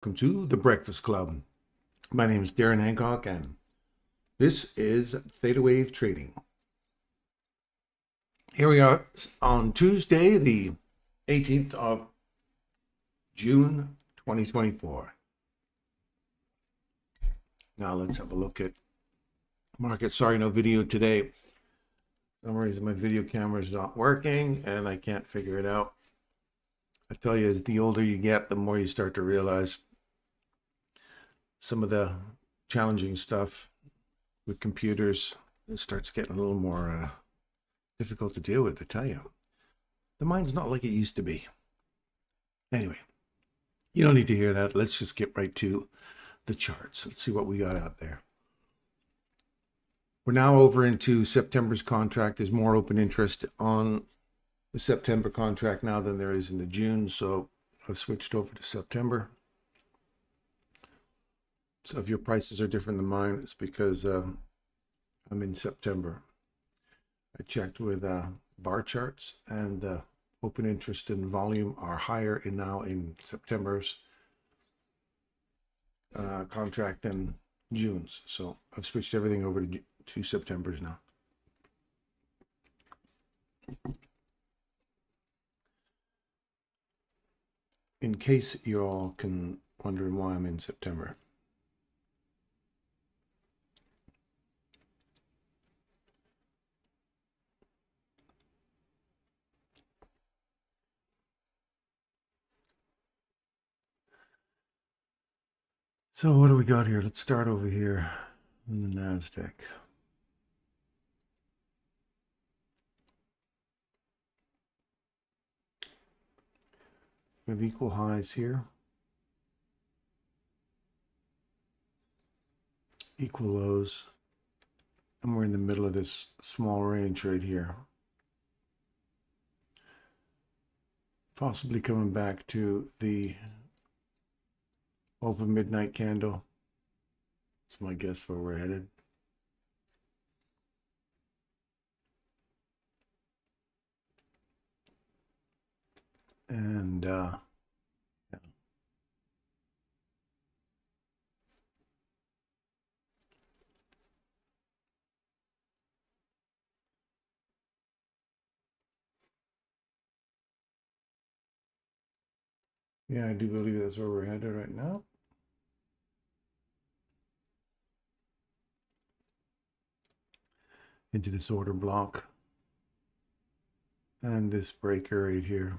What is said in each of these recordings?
Welcome to the Breakfast Club. My name is Darren Hancock, and this is ThetaWave Trading. Here we are on Tuesday, the 18th of June, 2024. Now let's have a look at market. Sorry, no video today. For some reason my video camera is not working, and I can't figure it out. I tell you, as the older you get, the more you start to realize some of the challenging stuff with computers. It starts getting a little more difficult to deal with, I tell you. The mind's not like it used to be. Anyway, you don't need to hear that. Let's just get right to the charts. Let's see what we got out there. We're now over into September's contract. There's more open interest on the September contract now than there is in the June, so I've switched over to September. So if your prices are different than mine, it's because I'm in September. I checked with bar charts, and open interest and volume are higher now in September's contract than June's. So I've switched everything over to September's now. In case you all can wondering why I'm in September. So what do we got here? Let's start over here in the NASDAQ. We have equal highs here, equal lows, and we're in the middle of this small range right here. Possibly coming back to the open midnight candle. That's my guess where we're headed. And yeah, I do believe that's where we're headed right now. Into this order block. And this breaker right here.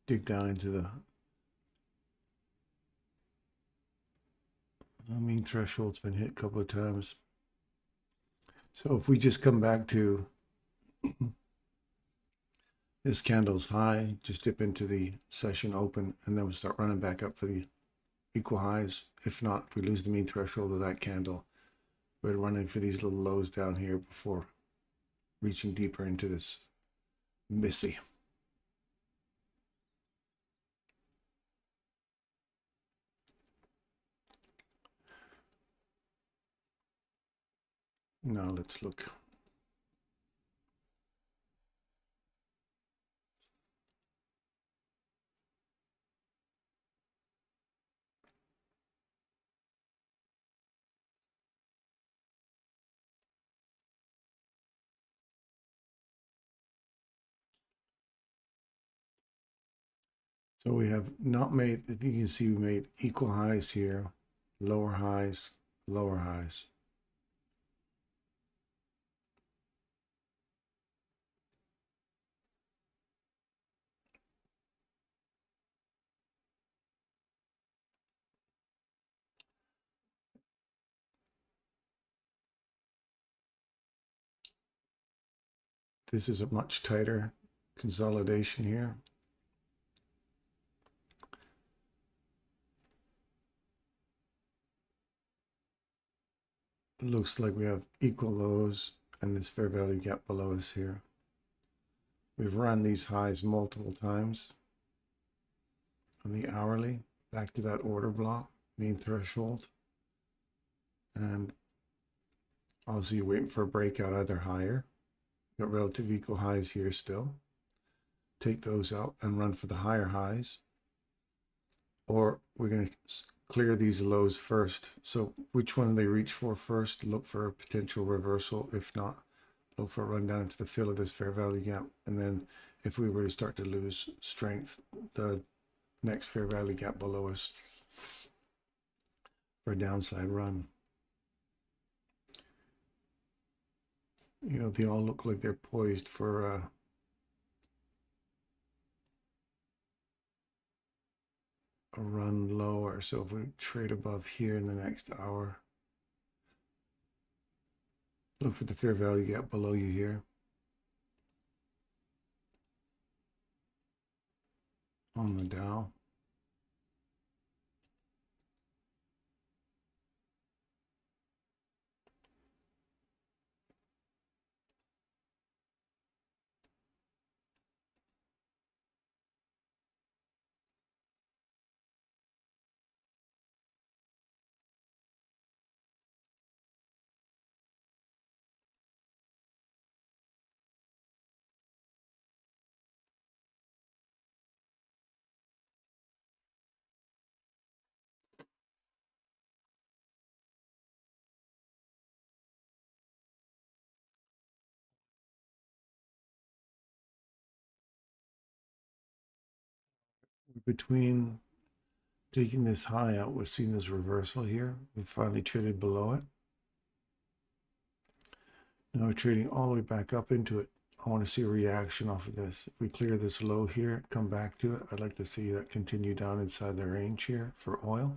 Dig down into the mean threshold's been hit a couple of times. So if we just come back to this candle's high, just dip into the session open, and then we'll start running back up for the equal highs. If not, if we lose the mean threshold of that candle, we're running for these little lows down here before reaching deeper into this missy. Now let's look. So we have not made, I think you can see we made equal highs here, lower highs, lower highs. This is a much tighter consolidation here. It looks like we have equal lows and this fair value gap below us here. We've run these highs multiple times on the hourly, back to that order block, mean threshold. And obviously you're waiting for a breakout either higher. Got relative equal highs here still. Take those out and run for the higher highs. or we're going to clear these lows first. So which one do they reach for first? Look for a potential reversal. If not, look for a run down into the fill of this fair value gap. And then if we were to start to lose strength, the next fair value gap below us for a downside run. You know, they all look like they're poised for a run lower. So if we trade above here in the next hour, look for the fair value gap below you here on the Dow. Between taking this high out, we're seeing this reversal here. We finally traded below it. Now we're trading all the way back up into it. I want to see a reaction off of this. If we clear this low here, come back to it, I'd like to see that continue down inside the range here for oil.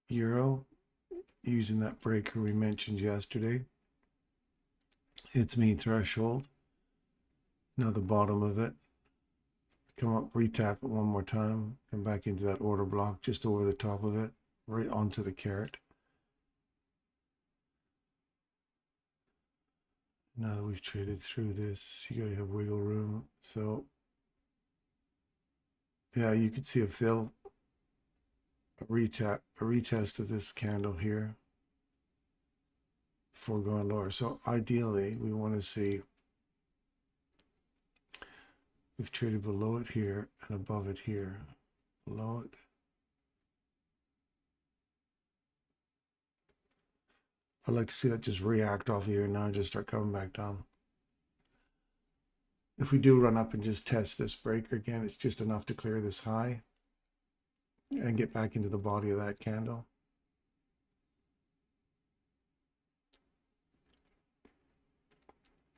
Euro, using that breaker we mentioned yesterday. It's mean threshold. Now the bottom of it. Come up, retap it one more time. Come back into that order block just over the top of it, right onto the carrot. Now that we've traded through this, you gotta have wiggle room. So yeah, you could see a fill, a retest of this candle here before going lower. So ideally, we want to see we've traded below it here and above it here. Below it. I'd like to see that just react off here and now just start coming back down. If we do run up and just test this breaker again, it's just enough to clear this high and get back into the body of that candle.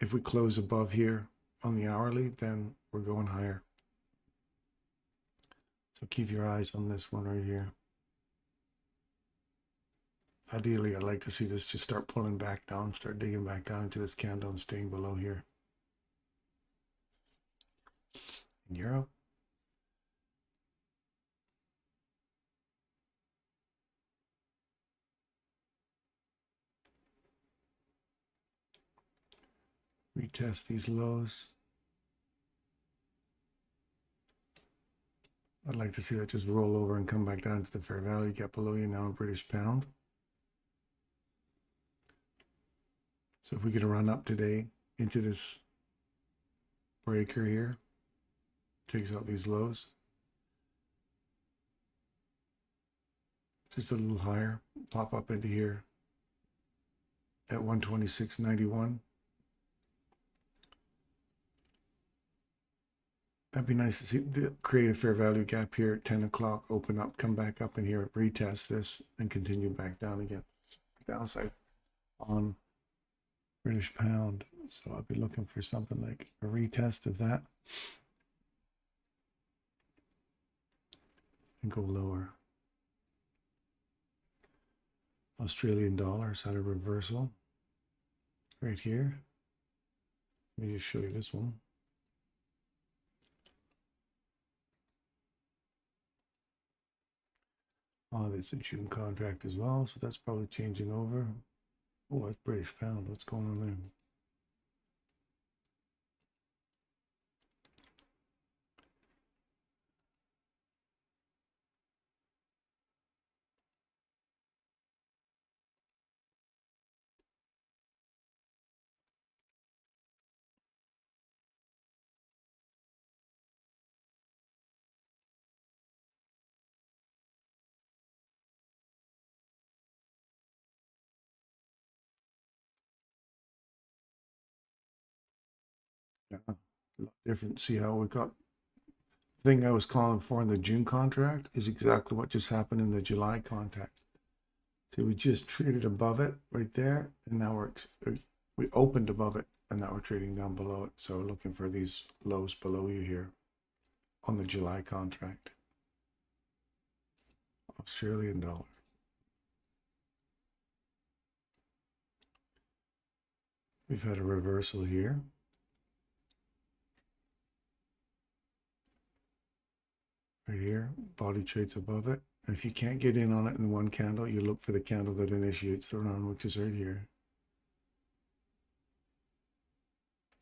If we close above here on the hourly, then we're going higher. So keep your eyes on this one right here. Ideally, I'd like to see this just start pulling back down, start digging back down into this candle and staying below here. In Euro. Retest these lows. I'd like to see that just roll over and come back down to the fair value gap below you now in British pound. So if we could run up today into this breaker here, takes out these lows. Just a little higher, pop up into here at 126.91. That'd be nice to see create a fair value gap here at 10 o'clock, open up, come back up in here, retest this, and continue back down again. Downside on British pound. So I'll be looking for something like a retest of that and go lower. Australian dollars had a reversal right here. Let me just show you this one. Oh, it's a June contract as well, so that's probably changing over. Oh, that's British pound. What's going on there? Yeah, a lot different. See how we got thing I was calling for in the June contract is exactly what just happened in the July contract. So we just traded above it right there, and now we opened above it, and now we're trading down below it. So we're looking for these lows below you here on the July contract. Australian dollar. We've had a reversal here. Right here, body trades above it. And if you can't get in on it in one candle, you look for the candle that initiates the run, which is right here.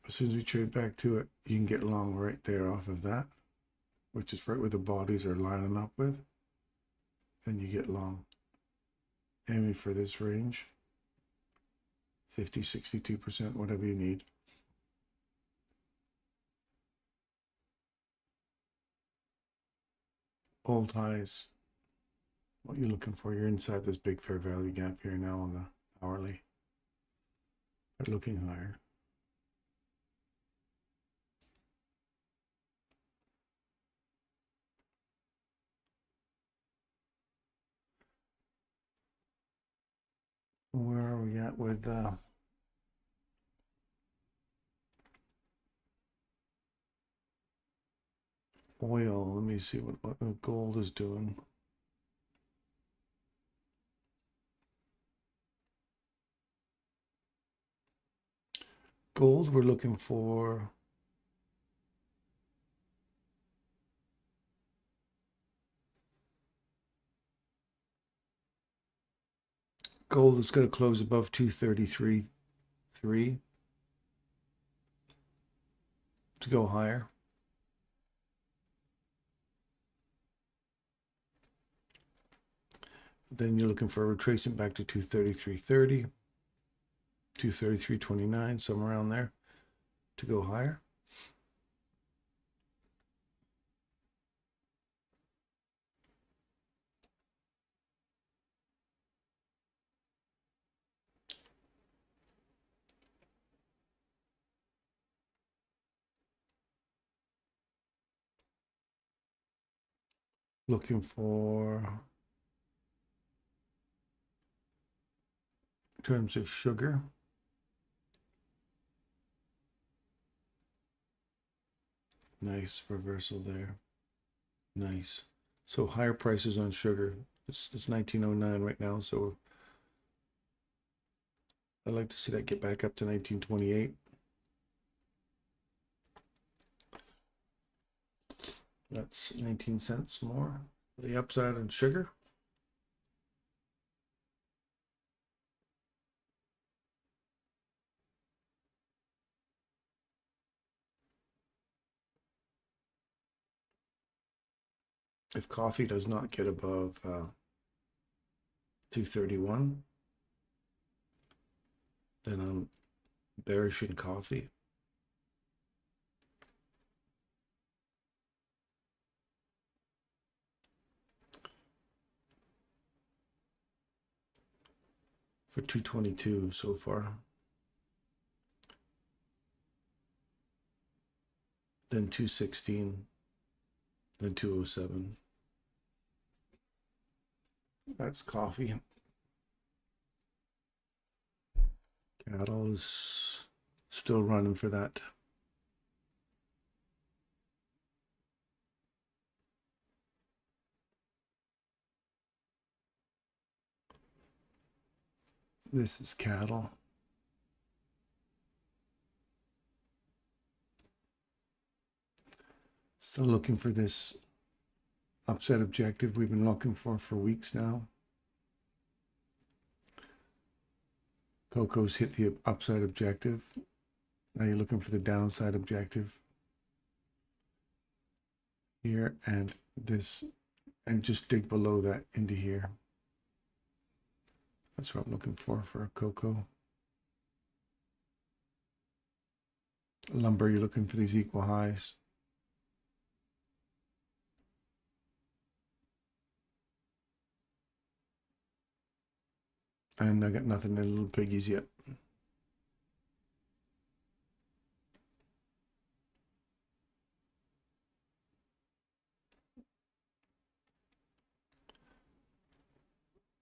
As soon as we trade back to it, you can get long right there off of that, which is right where the bodies are lining up with. Then you get long. Aiming for this range. 50, 62%, whatever you need. Old highs. What you're looking for, you're inside this big fair value gap here now on the hourly. They're looking higher. Where are we at with oil? Let me see what gold is doing. Gold, we're looking for gold is going to close above 233.3 to go higher. Then you're looking for a retracement back to 233.30, 233.29, somewhere around there to go higher. Looking for, in terms of sugar, nice reversal there. Nice. So higher prices on sugar. It's 1909 right now, so I'd like to see that get back up to 1928. That's 19 cents more. The upside on sugar. If coffee does not get above 231, then I'm bearish in coffee. For 222 so far. Then 216, then 207. That's coffee. Cattle is still running for that. This is cattle. Still looking for this upside objective we've been looking for weeks now. Cocoa's hit the upside objective. Now you're looking for the downside objective here and this, and just dig below that into here. That's what I'm looking for a cocoa. Lumber, you're looking for these equal highs. And I got nothing in little piggies yet.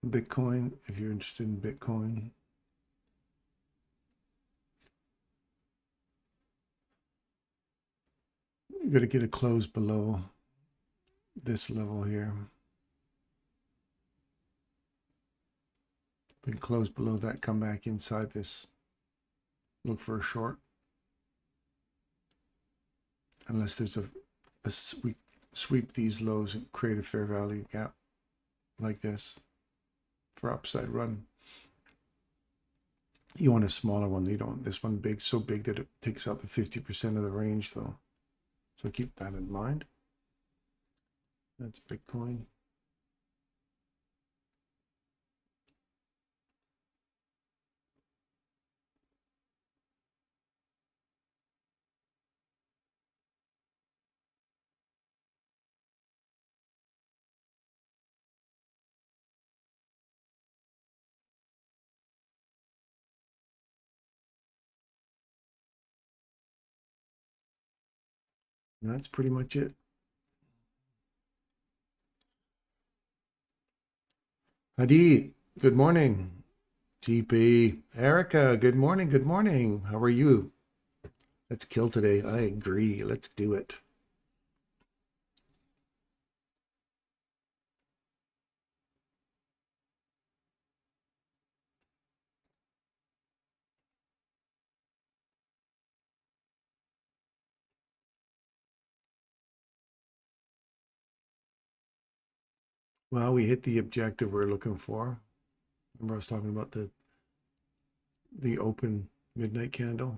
Bitcoin, if you're interested in Bitcoin. You're going to get a close below this level here. Been close below that, come back inside this, look for a short. Unless there's we sweep these lows and create a fair value gap like this for upside run. You want a smaller one. You don't want this one big, so big that it takes out the 50% of the range though. So keep that in mind. That's Bitcoin. And that's pretty much it. Hadi, good morning. GP, Erica, good morning, good morning. How are you? Let's kill today. I agree. Let's do it. Well, we hit the objective we're looking for. Remember I was talking about the open midnight candle?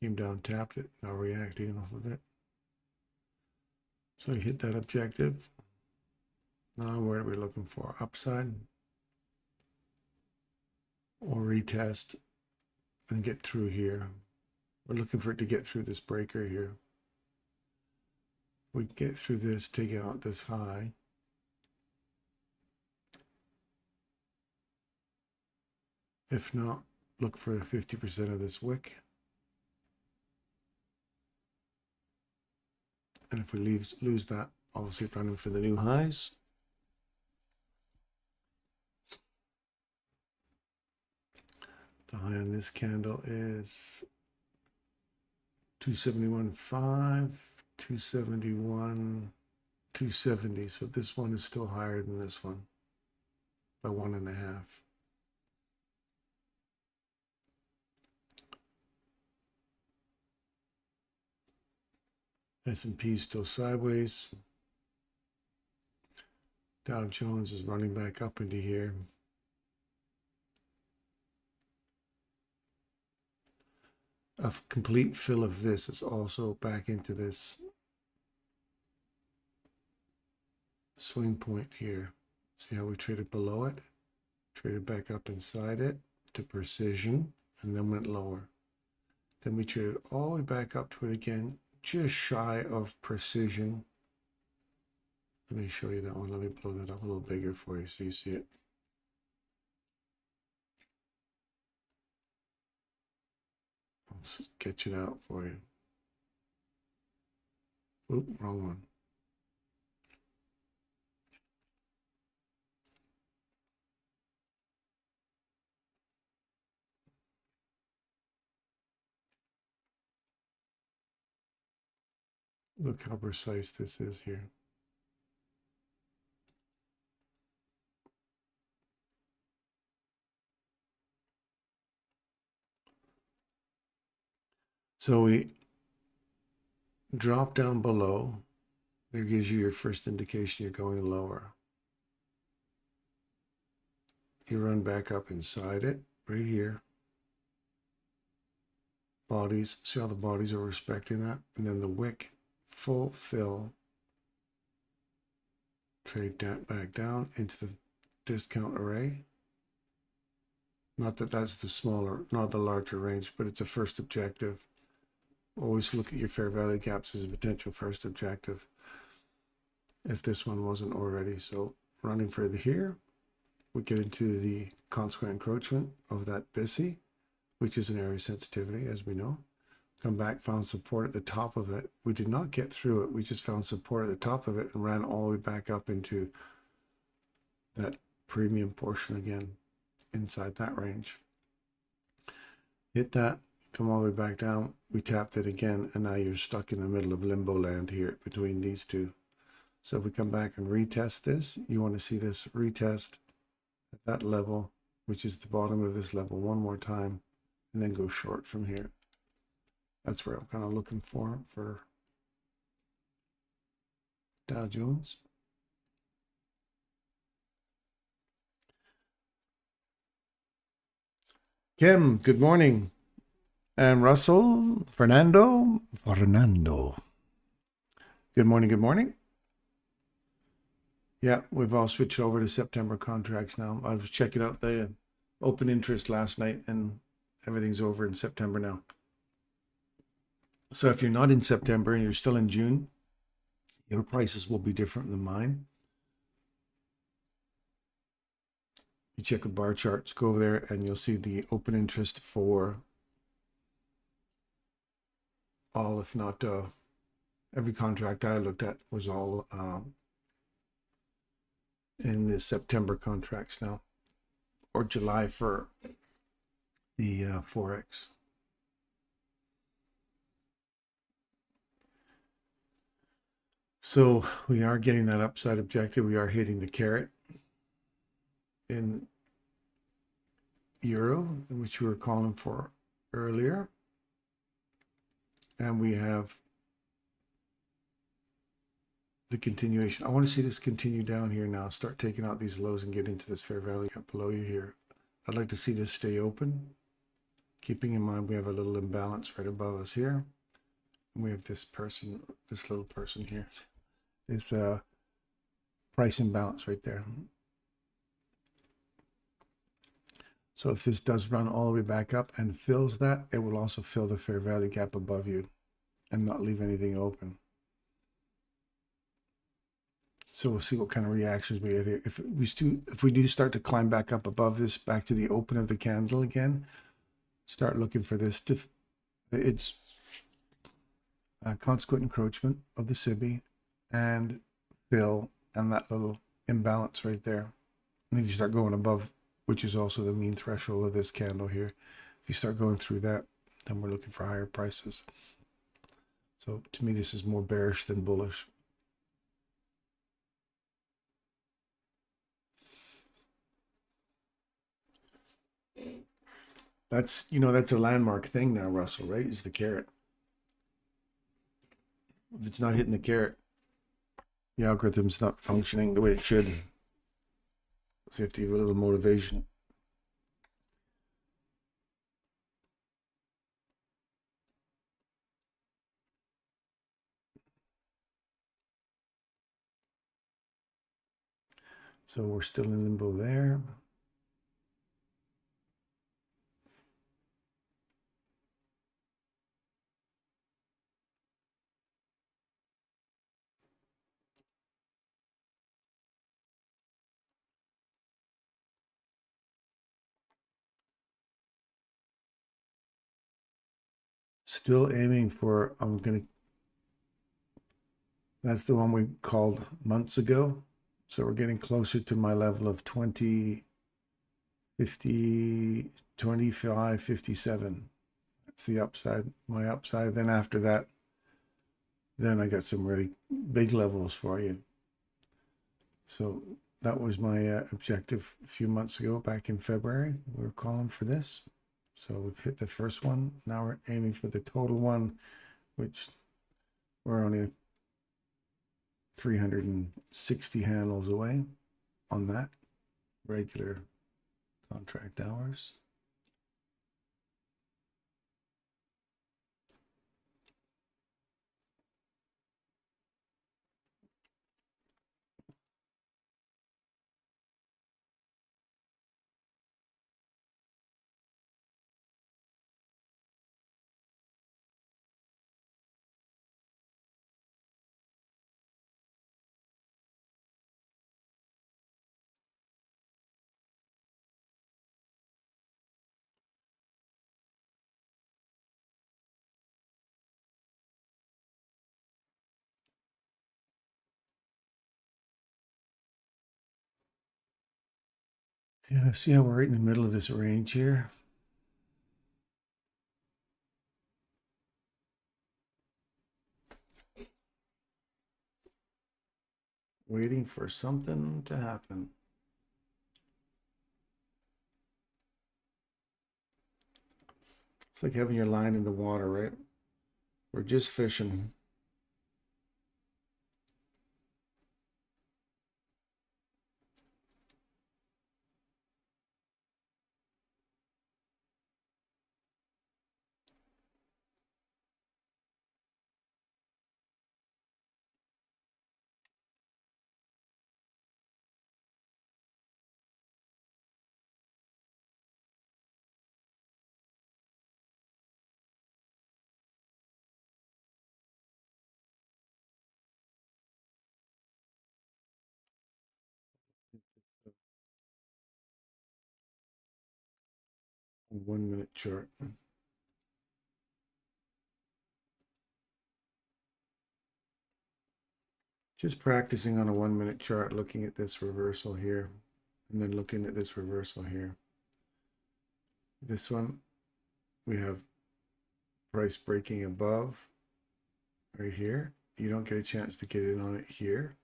Came down, tapped it, now reacting off of it. So we hit that objective. Now what are we looking for? Upside or retest and get through here. We're looking for it to get through this breaker here. We get through this, take out this high. If not, look for the 50% of this wick. And if we lose that, obviously running for the new highs. The high on this candle is 271.5, 271, 270. So this one is still higher than this one by 1.5. S&P is still sideways. Dow Jones is running back up into here. A complete fill of this is also back into this swing point here. See how we traded below it? Traded back up inside it to precision and then went lower. Then we traded all the way back up to it again, just shy of precision. Let me show you that one. Let me blow that up a little bigger for you so you see it. I'll sketch it out for you. Oop, wrong one. Look how precise this is here. So we drop down below. There gives you your first indication you're going lower. You run back up inside it, right here. Bodies, see how the bodies are respecting that? And then the wick, full fill. Trade back down into the discount array. Not that that's the smaller, not the larger range, but it's a first objective. Always look at your fair value gaps as a potential first objective if this one wasn't already. So running further here, we get into the consequent encroachment of that BISI, which is an area sensitivity, as we know. Come back, found support at the top of it. We did not get through it. We just found support at the top of it and ran all the way back up into that premium portion again inside that range. Hit that, come all the way back down. We tapped it again, and now you're stuck in the middle of limbo land here between these two. So if we come back and retest this, you want to see this retest at that level, which is the bottom of this level, one more time, and then go short from here. That's where I'm kind of looking for Dow Jones. Kim, good morning. And Russell, Fernando. Good morning, good morning. Yeah, we've all switched over to September contracts now. I was checking out the open interest last night, and everything's over in September now. So if you're not in September and you're still in June, your prices will be different than mine. You check the bar charts, go over there, and you'll see the open interest for all, if not every contract I looked at was all in the September contracts now, or July for the Forex. So we are getting that upside objective. We are hitting the carrot in euro, which we were calling for earlier. And we have the continuation. I want to see this continue down here now, start taking out these lows and get into this fair value up below you here. I'd like to see this stay open, keeping in mind we have a little imbalance right above us here. And we have this person, this little person here, this price imbalance right there. So if this does run all the way back up and fills that, it will also fill the fair value gap above you and not leave anything open. So we'll see what kind of reactions we get here. If we do start to climb back up above this, back to the open of the candle again, start looking for this. It's a consequent encroachment of the SIBI and fill and that little imbalance right there. And if you start going above, which is also the mean threshold of this candle here, if you start going through that, then we're looking for higher prices. So to me, this is more bearish than bullish. That's, that's a landmark thing now, Russell, right? Is the carrot. If it's not hitting the carrot, the algorithm's not functioning the way it should. So you have to give a little motivation. So we're still in limbo there. Still aiming for, that's the one we called months ago. So we're getting closer to my level of 20, 50, 25, 57. That's the upside, my upside. Then after that, then I got some really big levels for you. So that was my objective a few months ago, back in February. We were calling for this. So we've hit the first one. Now we're aiming for the total one, which we're only 360 handles away on that regular contract hours. Yeah, see how we're right in the middle of this range here? Waiting for something to happen. It's like having your line in the water, right? We're just fishing. A 1 minute chart. Just practicing on a 1 minute chart, looking at this reversal here, and then looking at this reversal here. This one, we have price breaking above right here. You don't get a chance to get in on it here.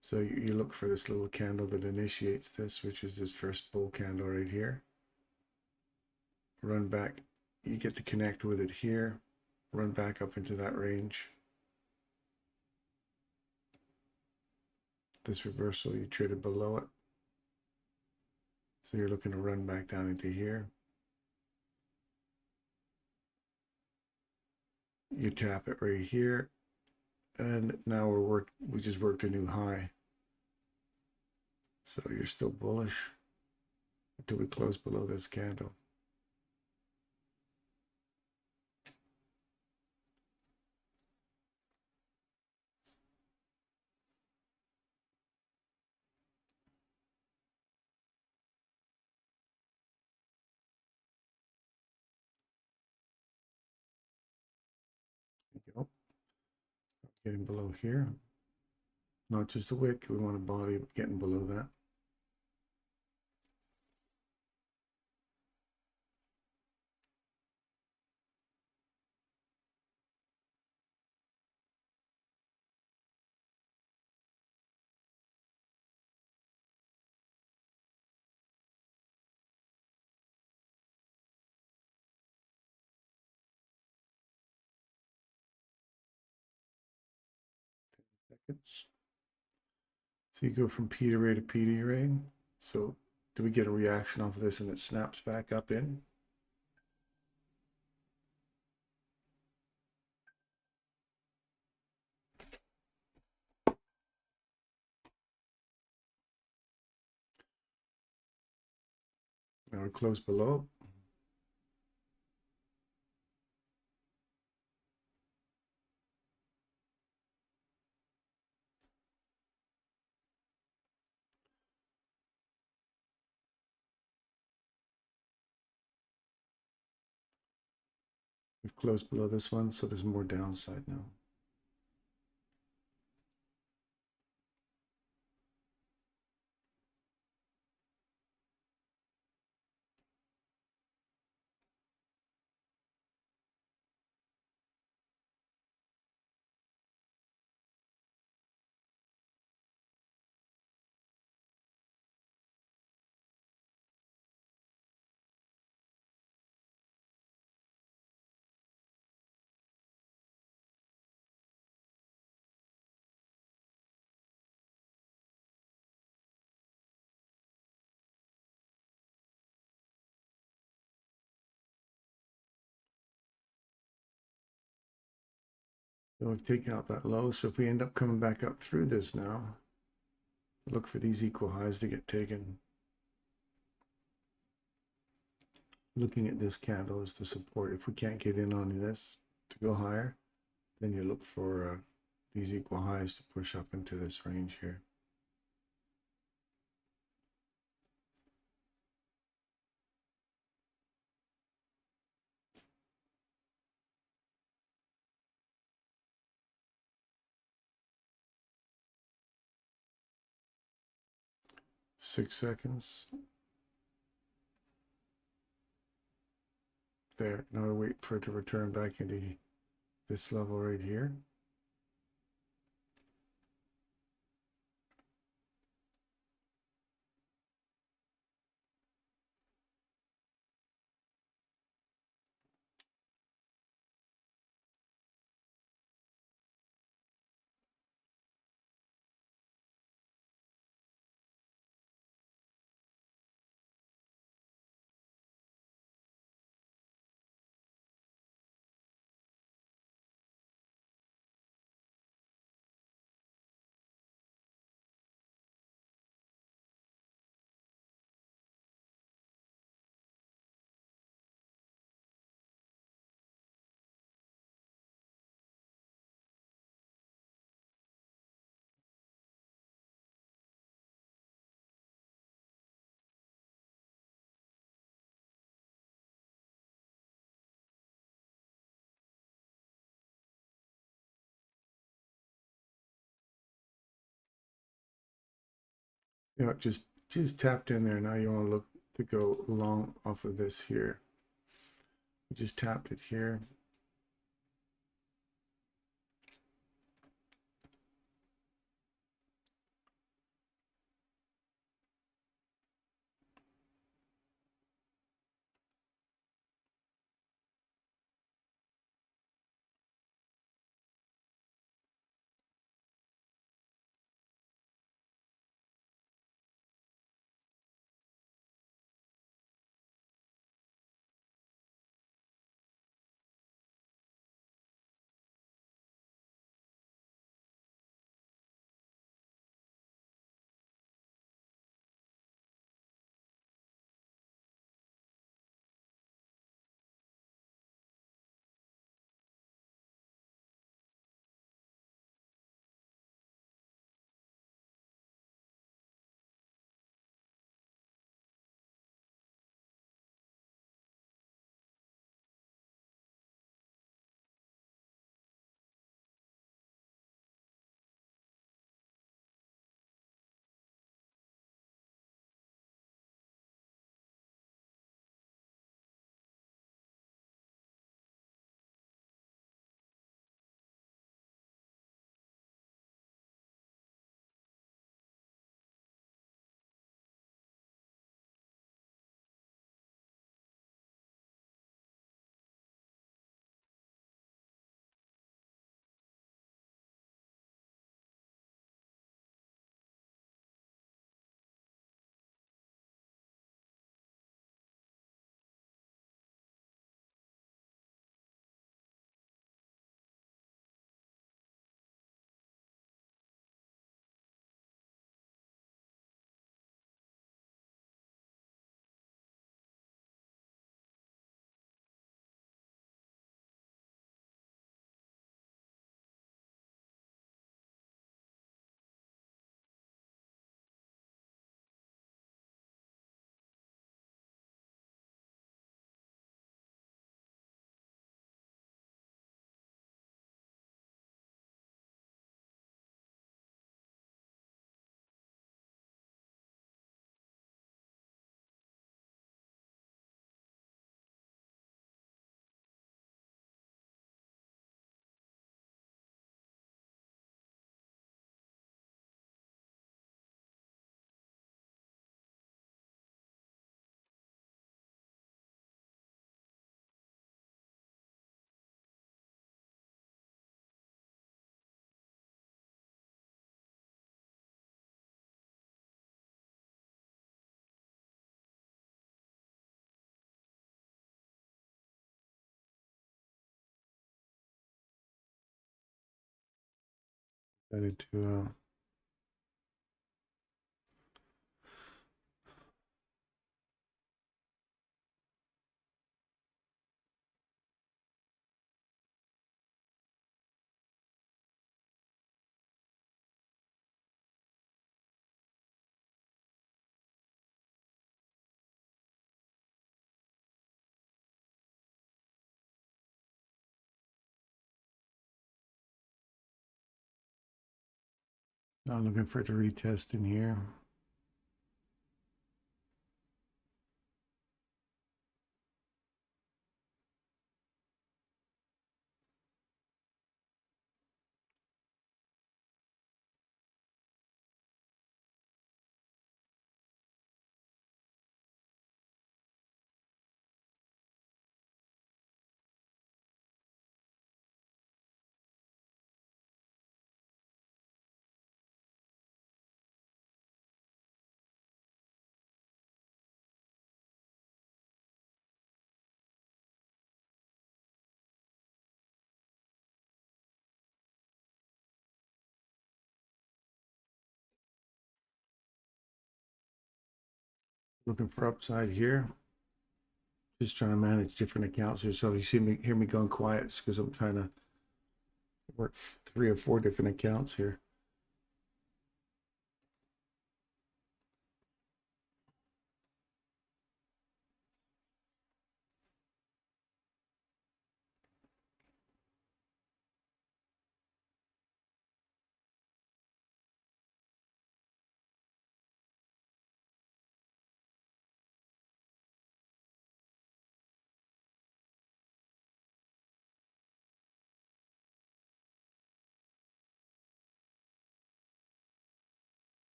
So you look for this little candle that initiates this, which is this first bull candle right here. Run back, you get to connect with it here, run back up into that range. This reversal, you traded below it. So you're looking to run back down into here. You tap it right here. And now we just worked a new high. So you're still bullish until we close below this candle. There you go. Getting below here. Not just a wick, we want a body getting below that. Seconds. So you go from P to ray to P to ray. So do we get a reaction off of this and it snaps back up in? Now we close below. We've closed below this one, so there's more downside now. So we've taken out that low. So if we end up coming back up through this now, look for these equal highs to get taken. Looking at this candle as the support. If we can't get in on this to go higher, then you look for these equal highs to push up into this range here. Six seconds. there. Now I wait for it to return back into this level right here. You know, just tapped in there. Now you want to look to go long off of this here. Just tapped it here. Decided to now looking for it to retest in here. Looking for upside here. Just trying to manage different accounts here. So if you see me, hear me going quiet, it's because I'm trying to work 3 or 4 different accounts here.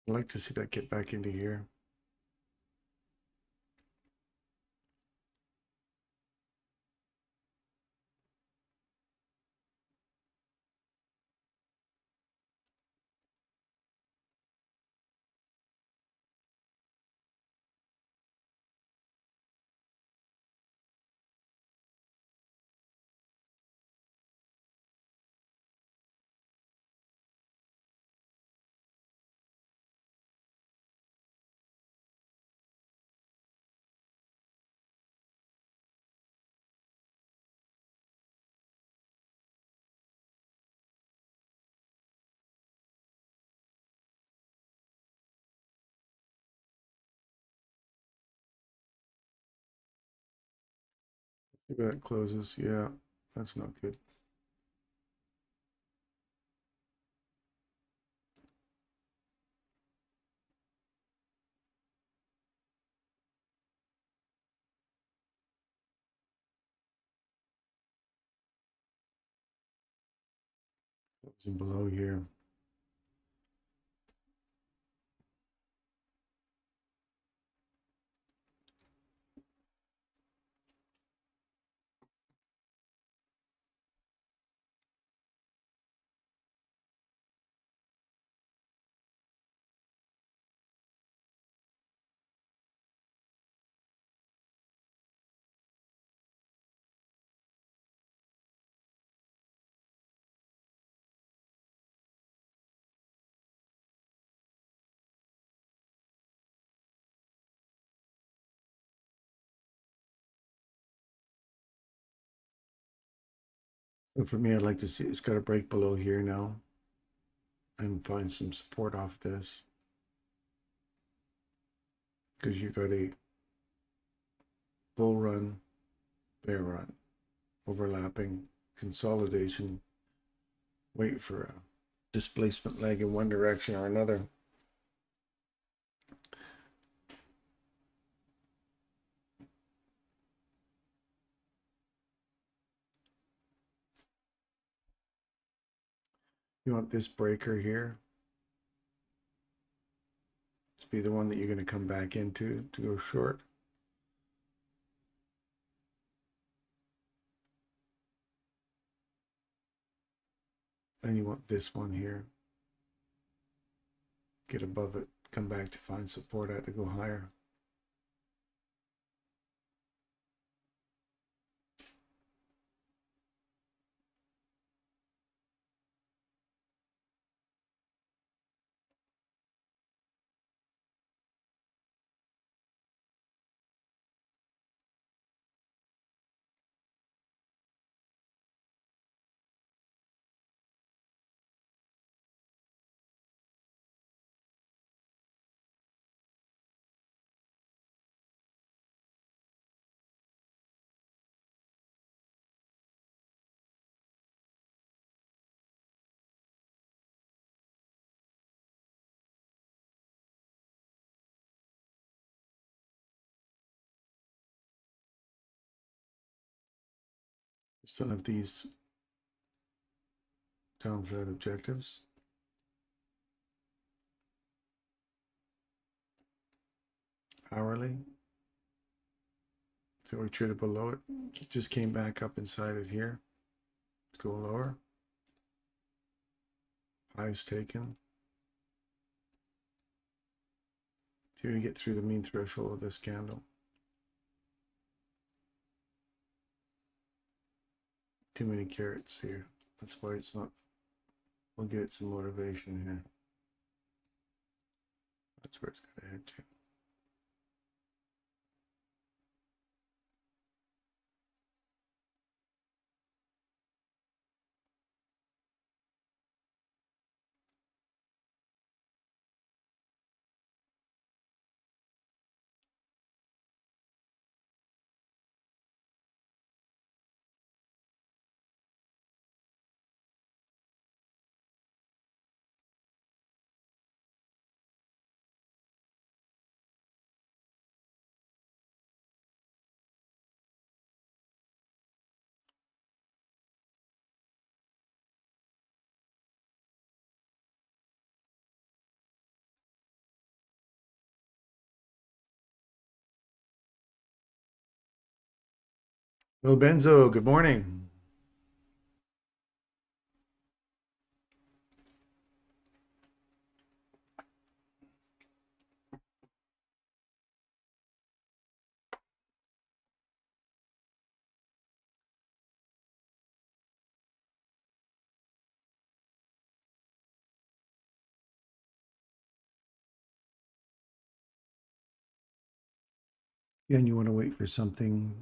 I'd like to see that get back into here. Maybe that closes. Yeah, that's not good. Closing below here. So for me, I'd like to see it's got to break below here now and find some support off this, because you got a bull run, bear run, overlapping, consolidation, wait for a displacement leg in one direction or another. You want this breaker here to be the one that you're going to come back into to go short. Then you want this one here. Get above it, come back to find support at to go higher. Still have these downside objectives. Hourly. So we traded below it. It just came back up inside it here. Let's go lower. Highs taken. See if we get through the mean threshold of this candle. Too many carrots here. That's why it's not. We'll get some motivation here. That's where it's going to head to. Hello, Benzo. Good morning. Again, you want to wait for something,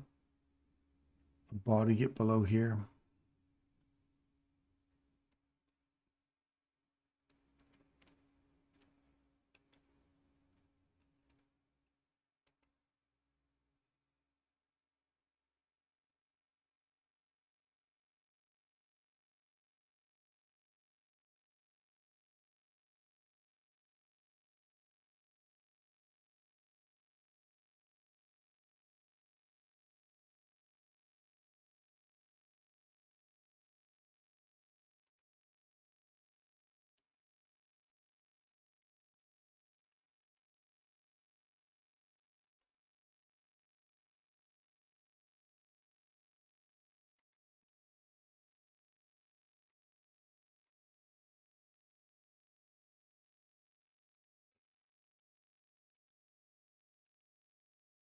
a body get below here.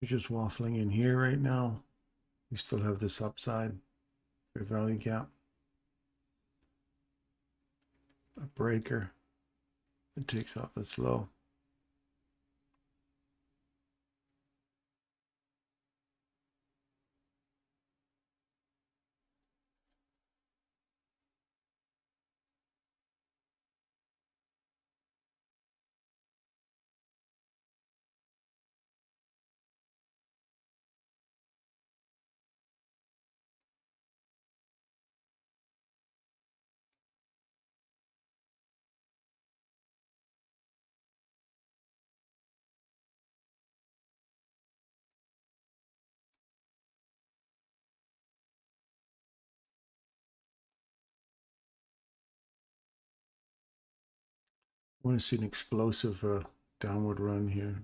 You're just waffling in here right now. We still have this upside, fair value gap, a breaker that takes out this low. I want to see an explosive downward run here.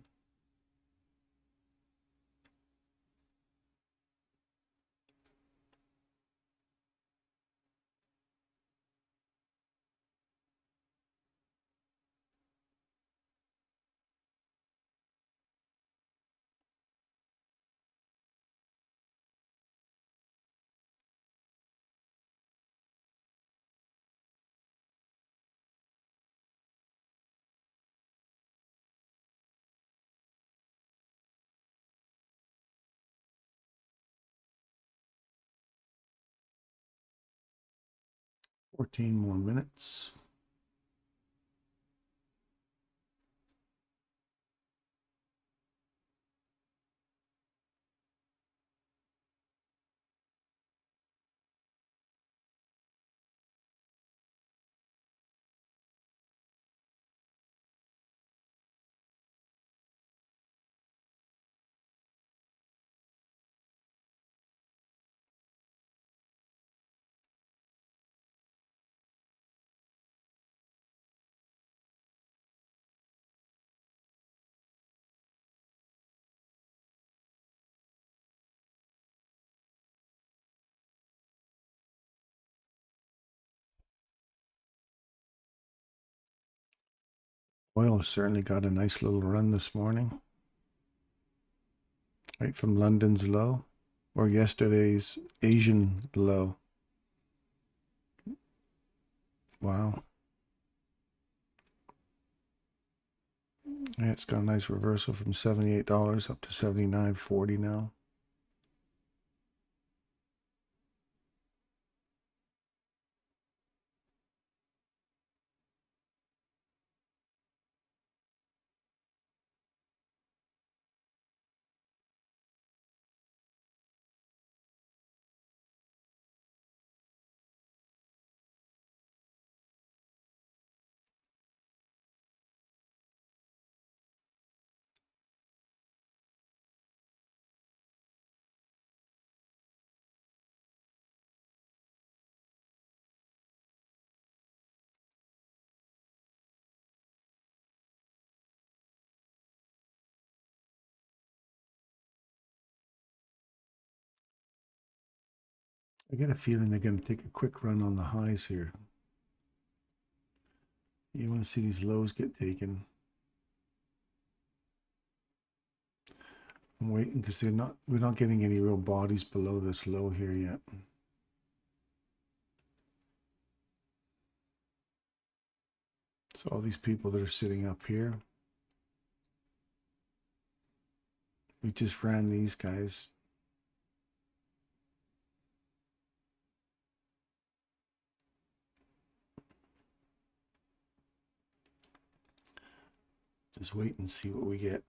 Fourteen more minutes. Oil certainly got a nice little run this morning. Right from London's low, or yesterday's Asian low. Wow. Yeah, it's got a nice reversal from $78 up to $79.40 now. I get a feeling they're going to take a quick run on the highs here. You want to see these lows get taken. I'm waiting because we're not getting any real bodies below this low here yet. So all these people that are sitting up here, we just ran these guys. Just wait and see what we get.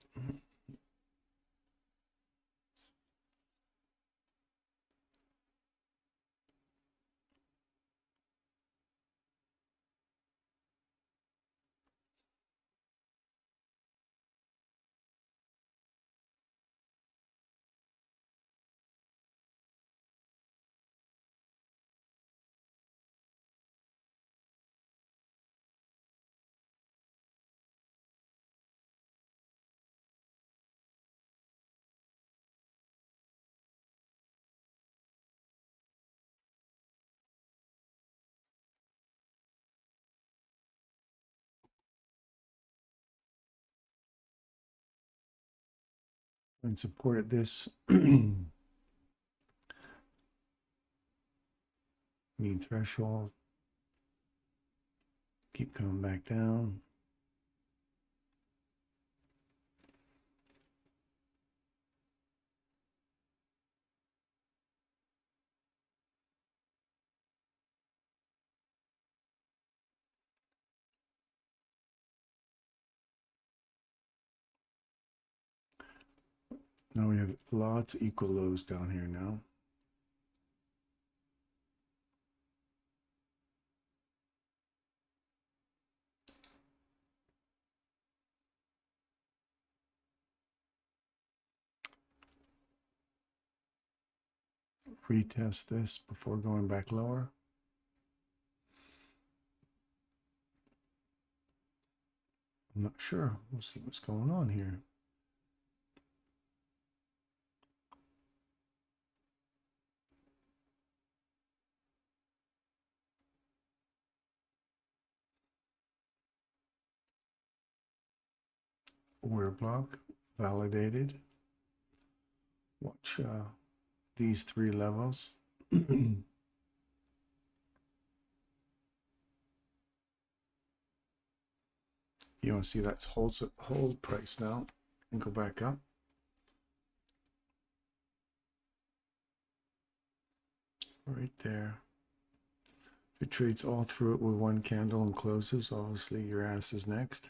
And supported this mean threshold. Keep coming back down. Now we have lots of equal lows down here now. Retest this before going back lower. I'm not sure. We'll see what's going on here. Order block validated. Watch these three levels. You want to see that hold price now and go back up. Right there. If it trades all through it with one candle and closes, obviously your ass is next.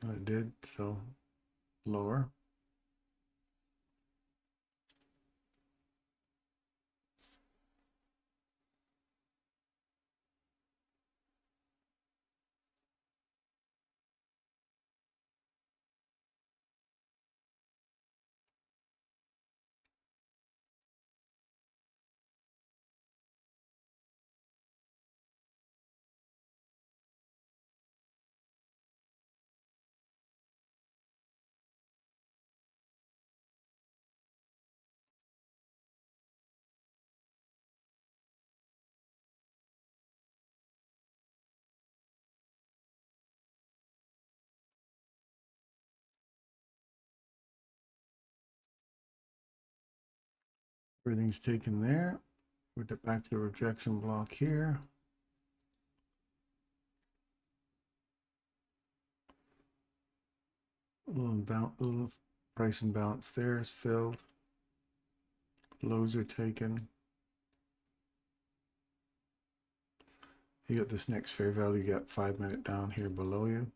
It did, so lower. Everything's taken there. We're back to the rejection block here. A little price imbalance there is filled. Lows are taken. You got this next fair value, you got 5 minute down here below you.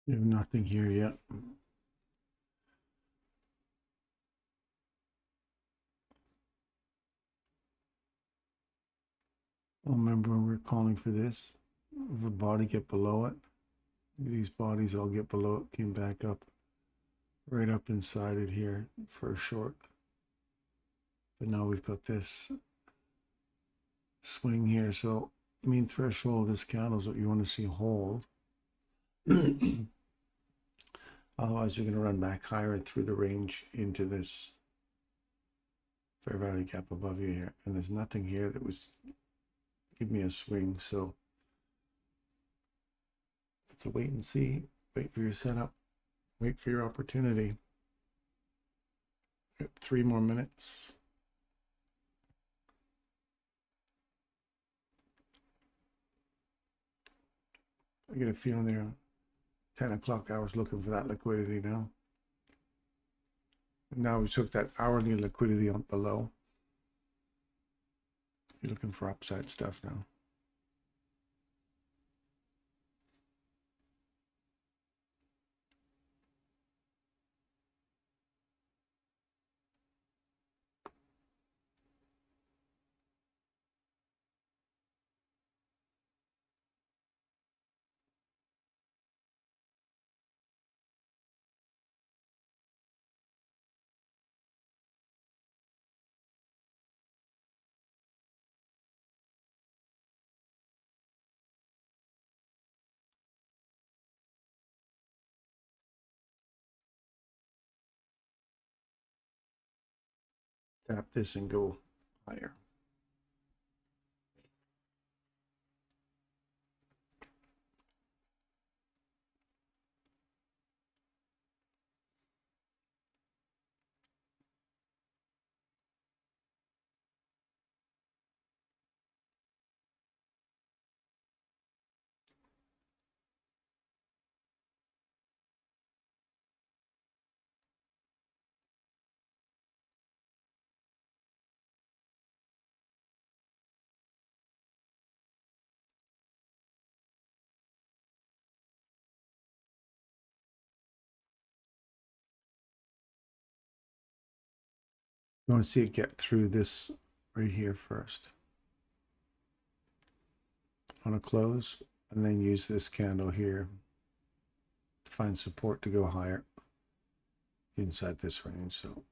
You have nothing here yet. Remember when we're calling for this, if a body get below it, these bodies all get below it, came back up, right up inside it here for a short. But now we've got this swing here. So mean threshold of this candle is what you want to see hold. Otherwise, you're going to run back higher through the range into this fair value gap above you here. And there's nothing here that was give me a swing. So it's a wait and see. Wait for your setup. Wait for your opportunity. Got 3 more minutes. I get a feeling there 10 o'clock hours looking for that liquidity now. Now we took that hourly liquidity on below. You're looking for upside stuff now. tap this and go higher. You want to see it get through this right here first. On a close, and then use this candle here to find support to go higher inside this range. So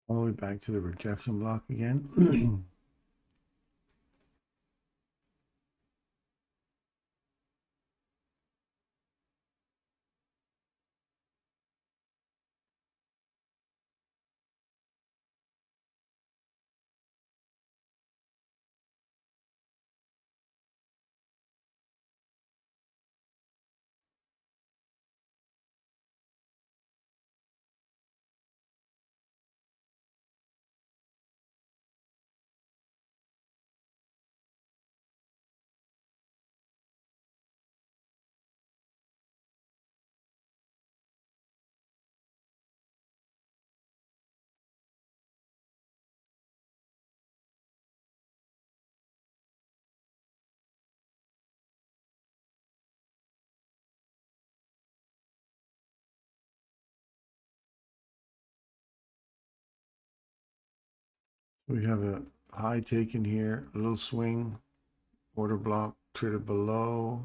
all the way back to the rejection block again. We have a high taken here, a little swing, order block, traded below,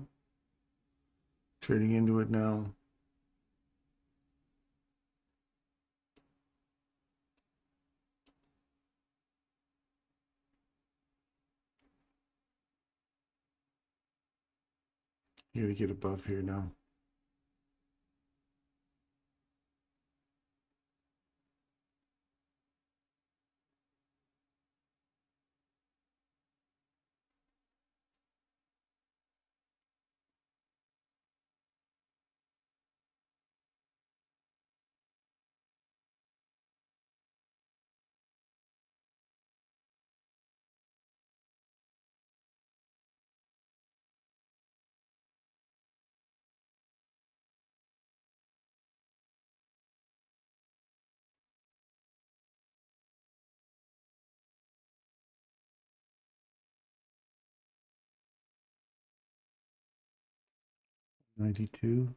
trading into it now. Here to get above here now. $92.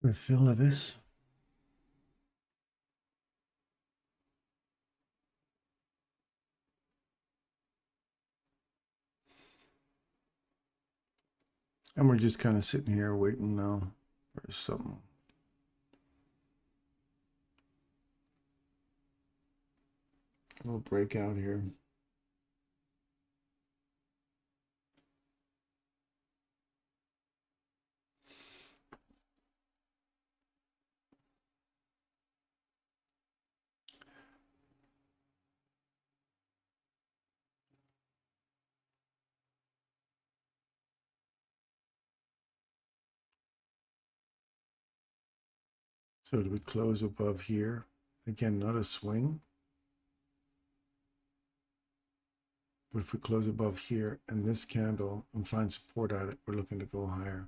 refill of this. And we're just kind of sitting here waiting now for something. A little breakout here. So do we close above here? Again, not a swing. But if we close above here and this candle and find support at it, we're looking to go higher.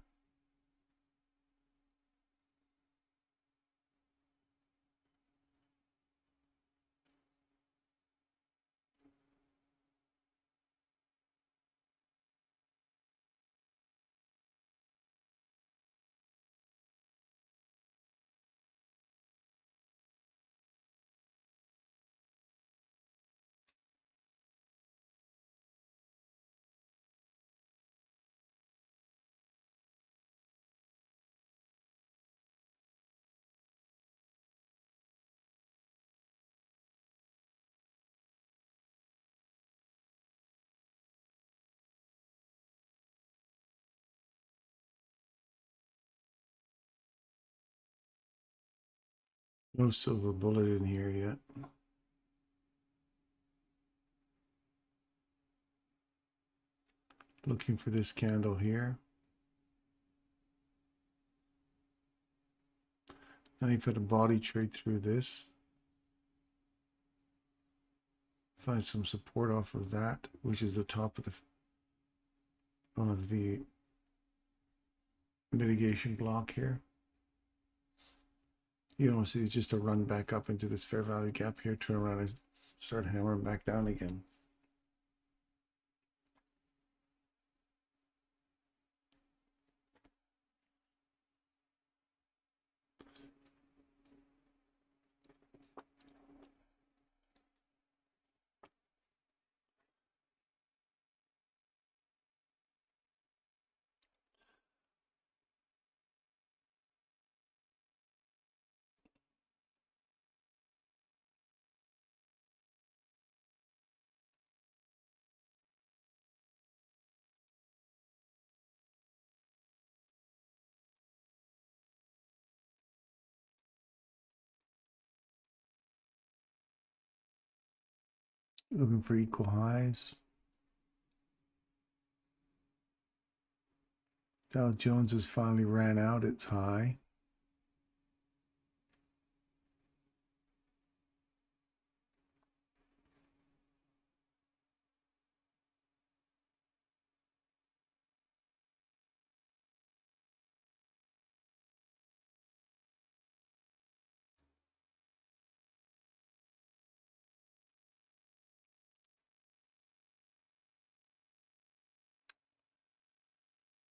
No silver bullet in here yet. Looking for this candle here. Then you've got a body trade through this. Find some support off of that, which is the top of the one of the mitigation block here. You don't see just a run back up into this fair value gap here, turn around and start hammering back down again. Looking for equal highs. Dow Jones has finally ran out its high.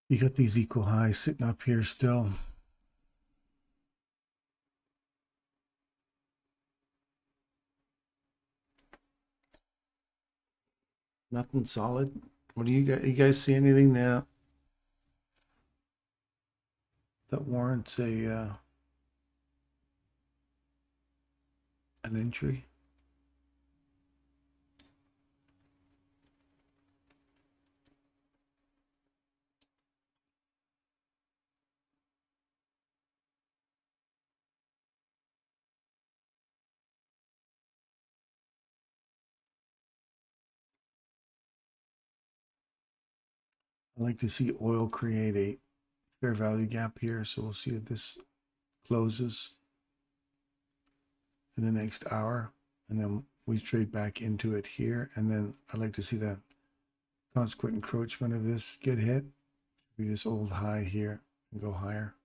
You got these equal highs sitting up here still. Nothing solid. What do you guys? You guys see anything there that warrants a an entry? I like to see oil create a fair value gap here, so we'll see if this closes in the next hour, and then we trade back into it here, and then I'd like to see the consequent encroachment of this get hit, be this old high here and go higher.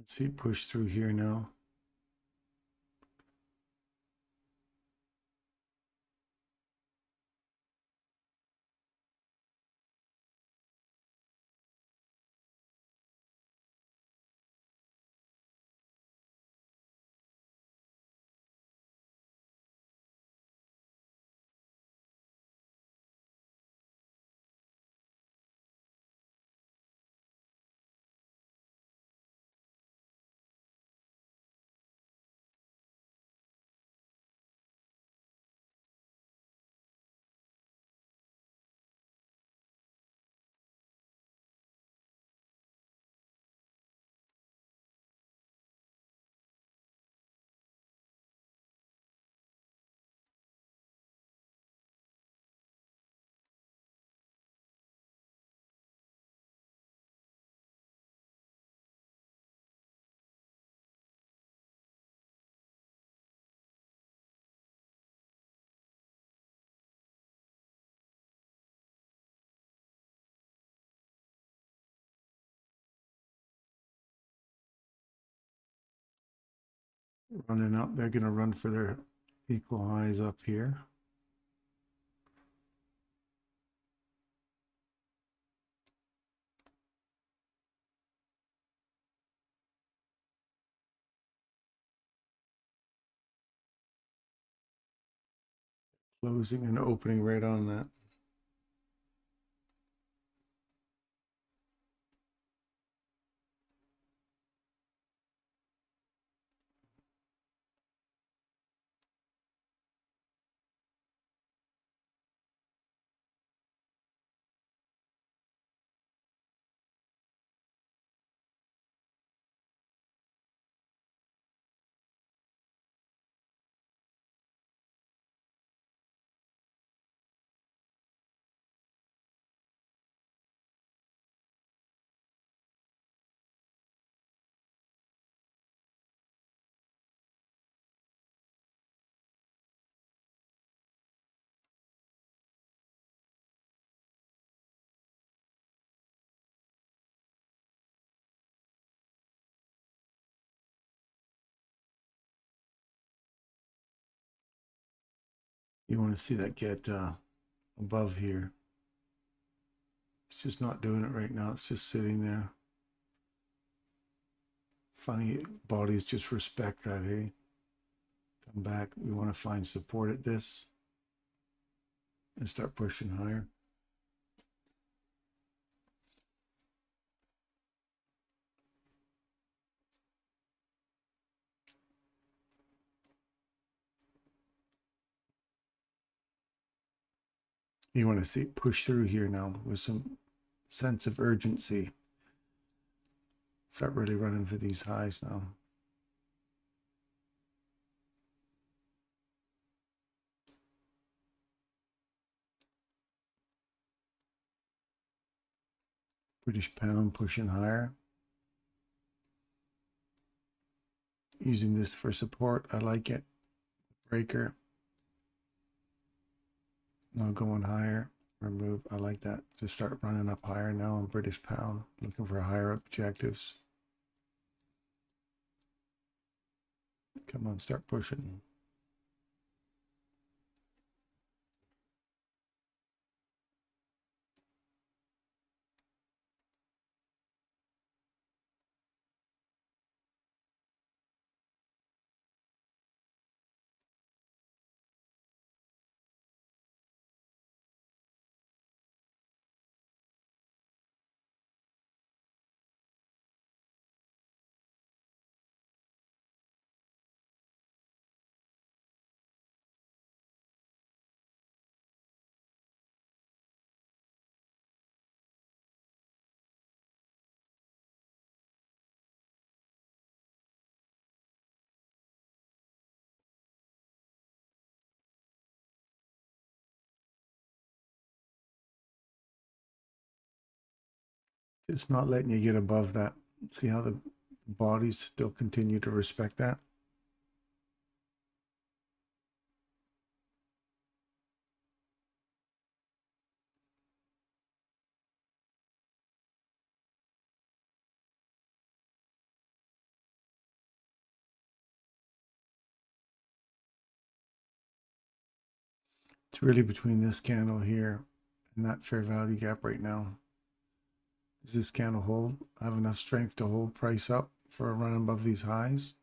Let's see it push through here now. Running up, they're going to run for their equal highs up here. Closing and opening right on that. You want to see that get above here. It's just not doing it right now. It's just sitting there. Funny, bodies just respect that, hey? Come back. We want to find support at this and start pushing higher. You want to see it push through here now with some sense of urgency. Start really running for these highs now. British pound pushing higher. Using this for support. I like it. Breaker. Now going higher. Remove. I like that. Just start running up higher now on British pound. Looking for higher objectives. Come on, start pushing. Just not letting you get above that. See how the bodies still continue to respect that? It's really between this candle here and that fair value gap right now. Does this candle hold? Have enough strength to hold price up for a run above these highs?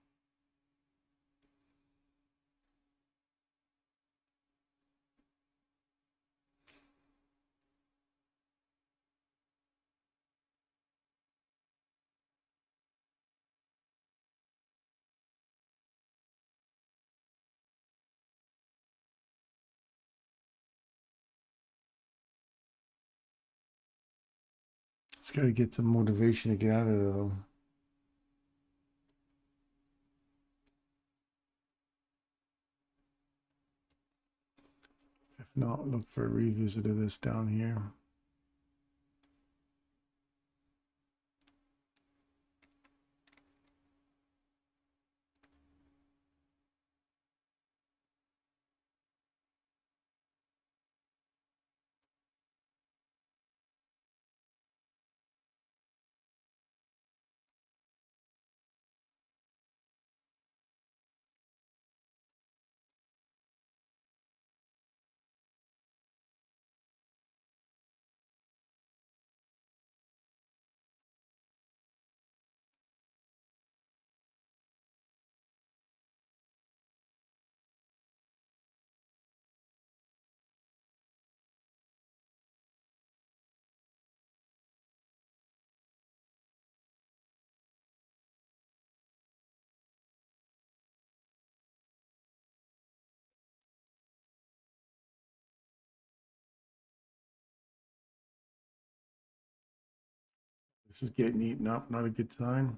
It's got to get some motivation to get out of it though. If not, look for a revisit of this down here. This is getting eaten up, not a good sign.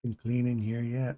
Been cleaning here yet.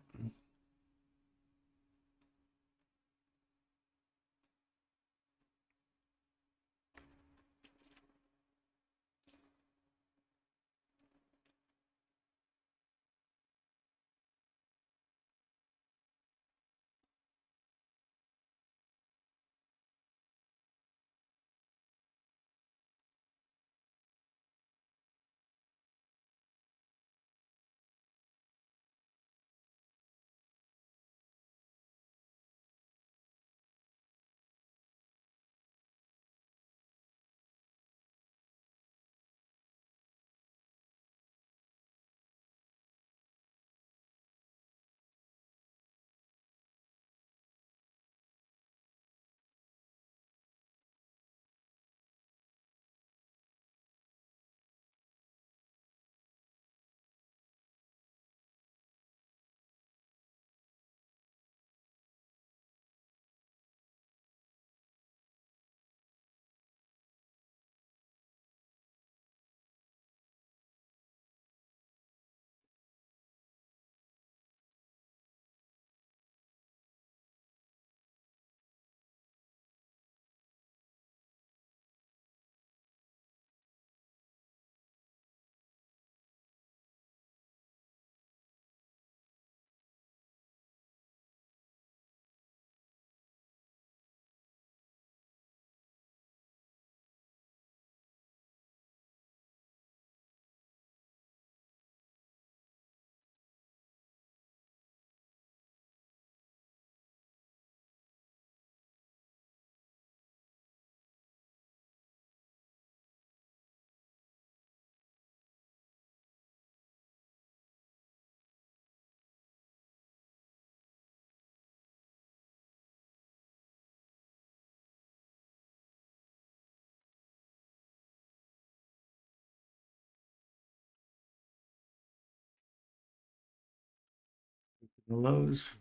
The lows.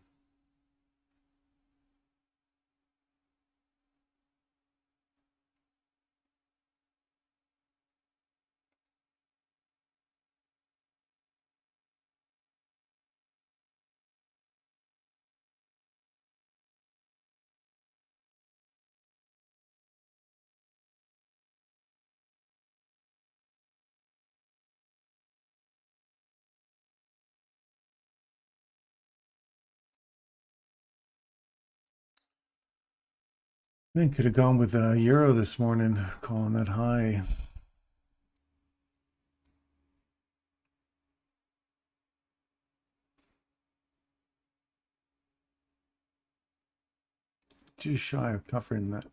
I think could have gone with a euro this morning, calling that high. Just shy of covering that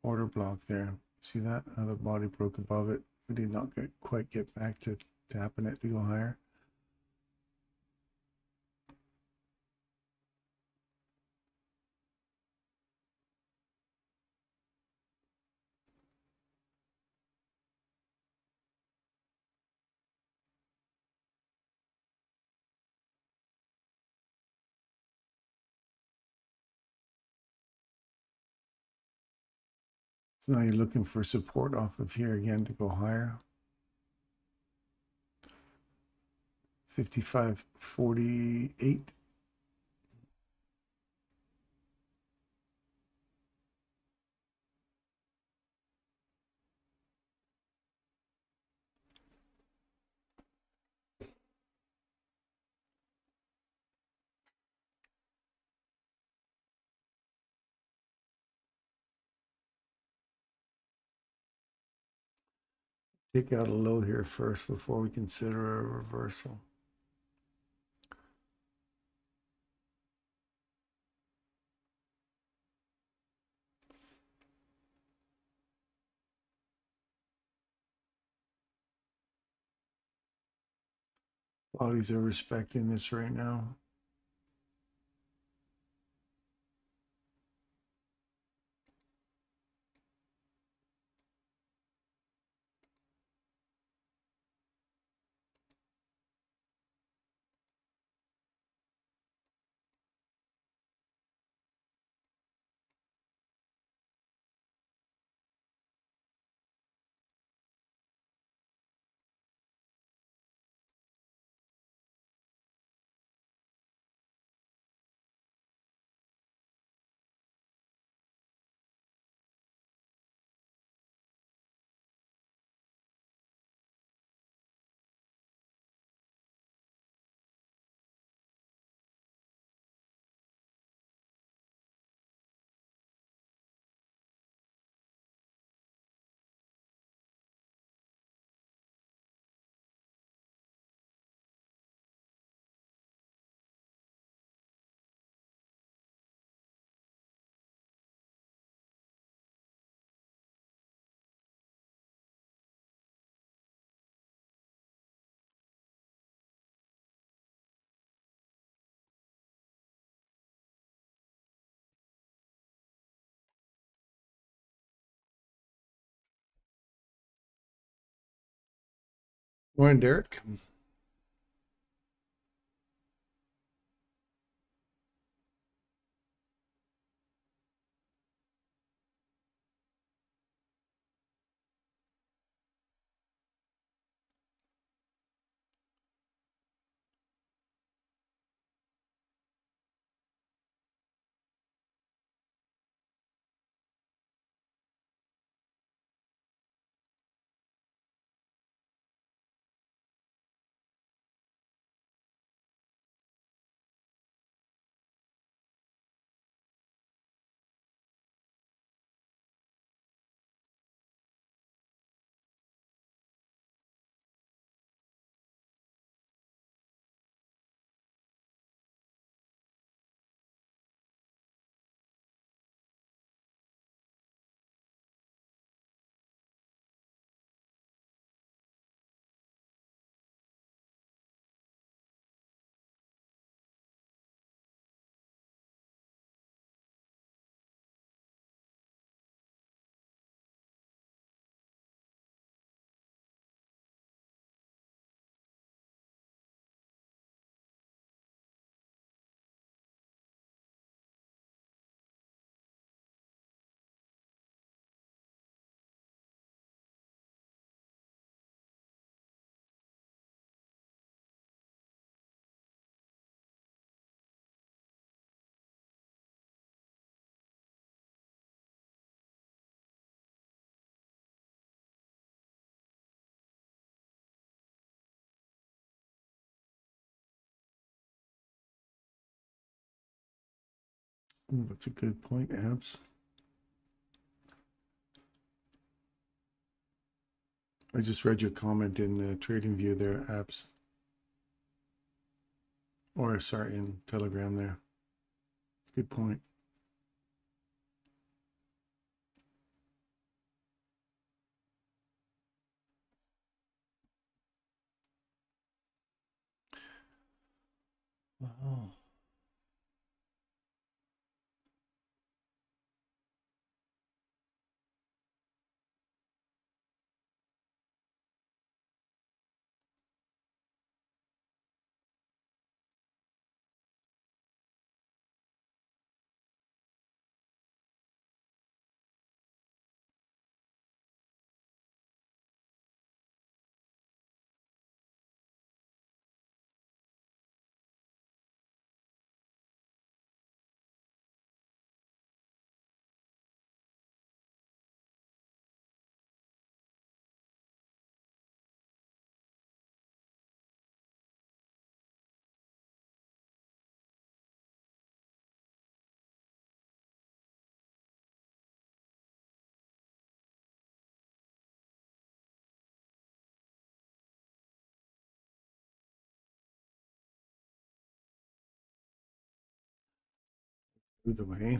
order block there. See that? How the body broke above it. We did not quite get back to tapping it to go higher. So now you're looking for support off of here again to go higher. 55.48. Take out a low here first before we consider a reversal. Bodies are respecting this right now. Morning, Derek. Ooh, that's a good point, Abs. I just read your comment in TradingView there, Abs. Or, sorry, in Telegram there. Good point. Wow. Through the way.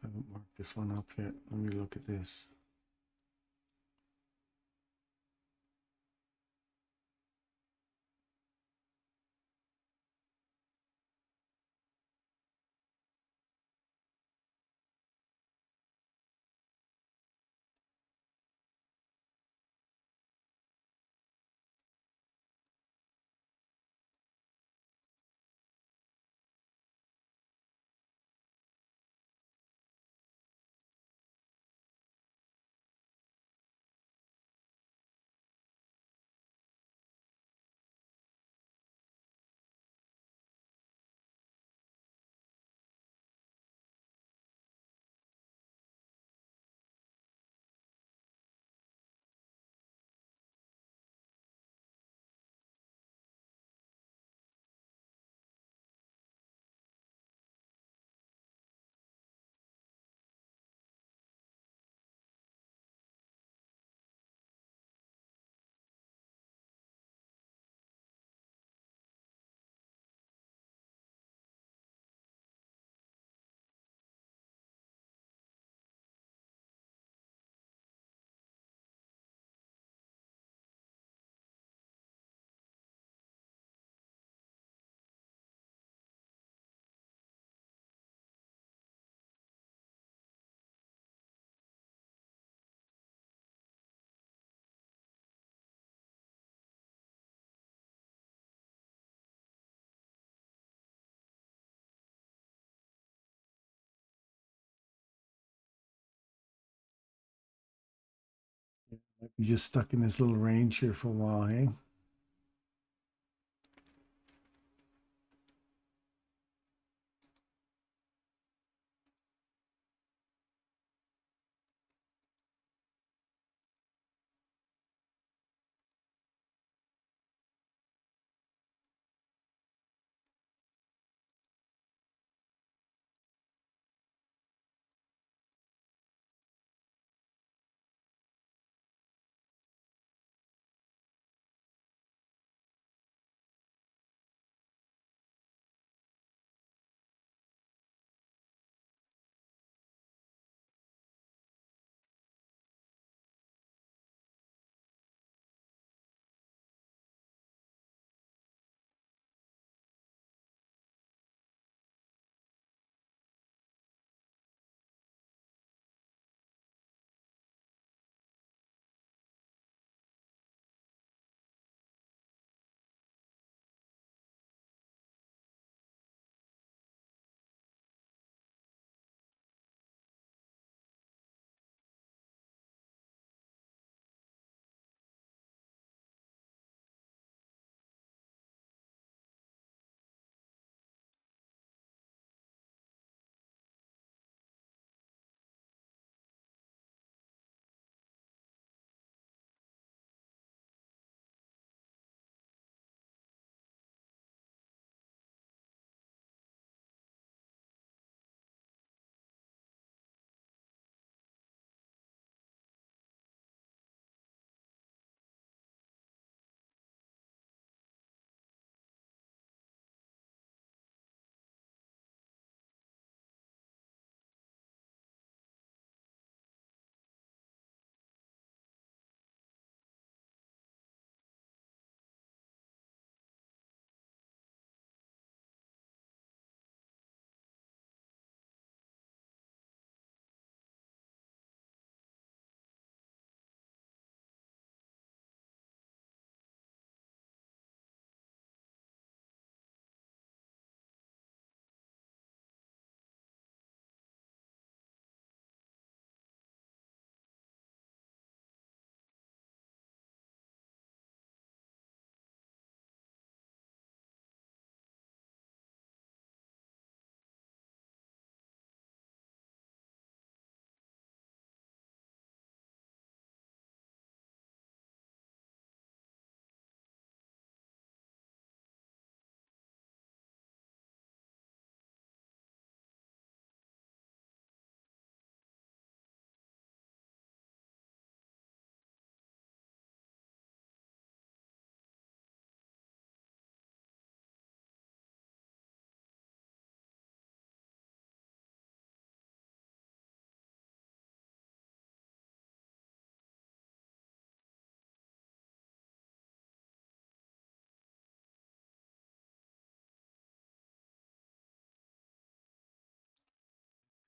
I haven't marked this one up yet. Let me look at this. Might be just stuck in this little range here for a while, hey?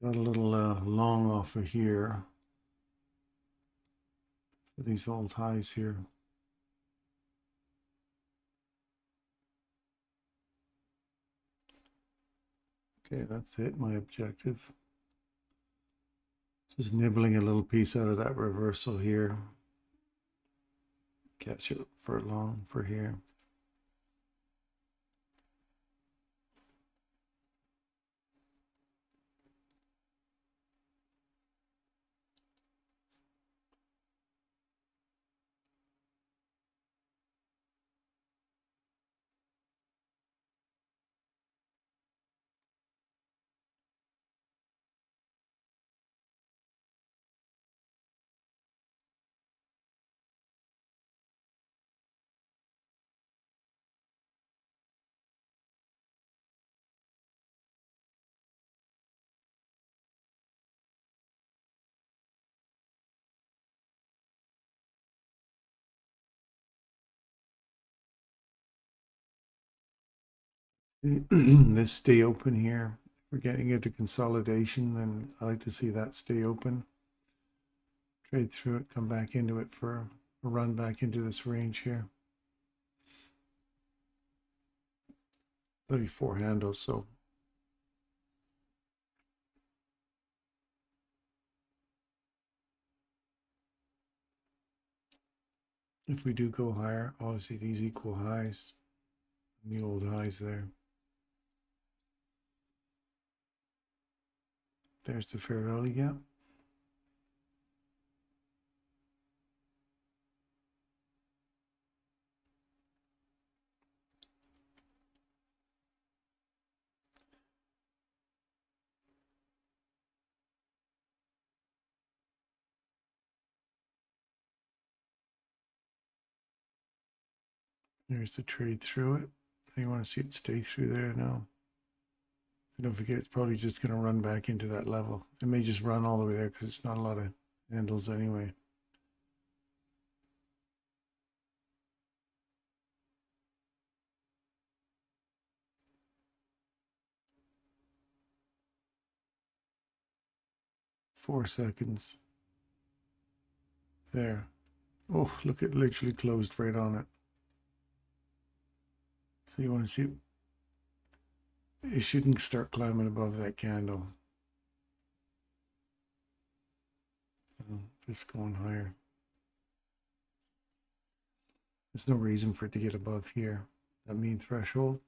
Got a little long off of here for these old highs here. Okay, that's it, my objective. Just nibbling a little piece out of that reversal here. Catch it for long for here. This stay open here. If we're getting into consolidation, then I like to see that stay open. Trade through it, come back into it for a run back into this range here. 34 handles, so if we do go higher, obviously these equal highs, the old highs there. There's the fair value gap. There's the trade through it. You want to see it stay through there now. And don't forget, it's probably just going to run back into that level. It may just run all the way there because it's not a lot of handles anyway. Four seconds. There. Oh, look, it literally closed right on it. So you want to see it shouldn't start climbing above that candle. It's going higher. There's no reason for it to get above here. That mean threshold.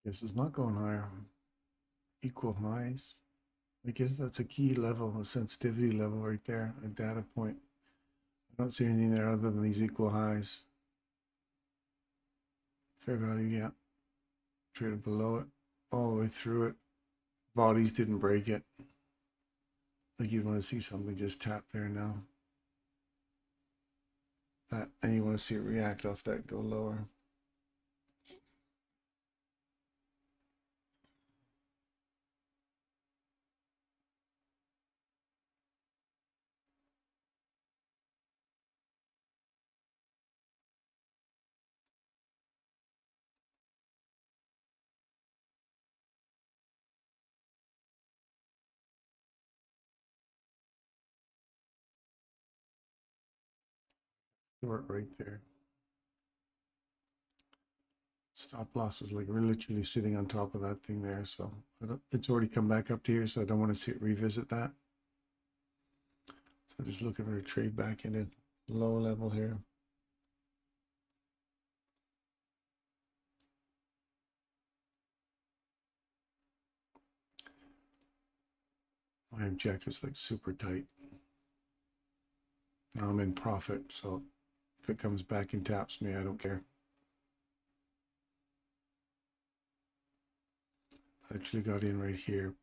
I guess it's not going higher. Equal highs. I guess that's a key level, a sensitivity level right there, a data point. I don't see anything there other than these equal highs. Fair value gap. Traded below it, all the way through it. Bodies didn't break it. Like you'd want to see something just tap there now. That, and you want to see it react off that, go lower. Short right there. Stop loss is like we're literally sitting on top of that thing there, so it's already come back up to here, so I don't want to see it revisit that. So just looking for a trade back into low level here. My objective's like super tight. Now I'm in profit, so if it comes back and taps me, I don't care. I actually got in right here.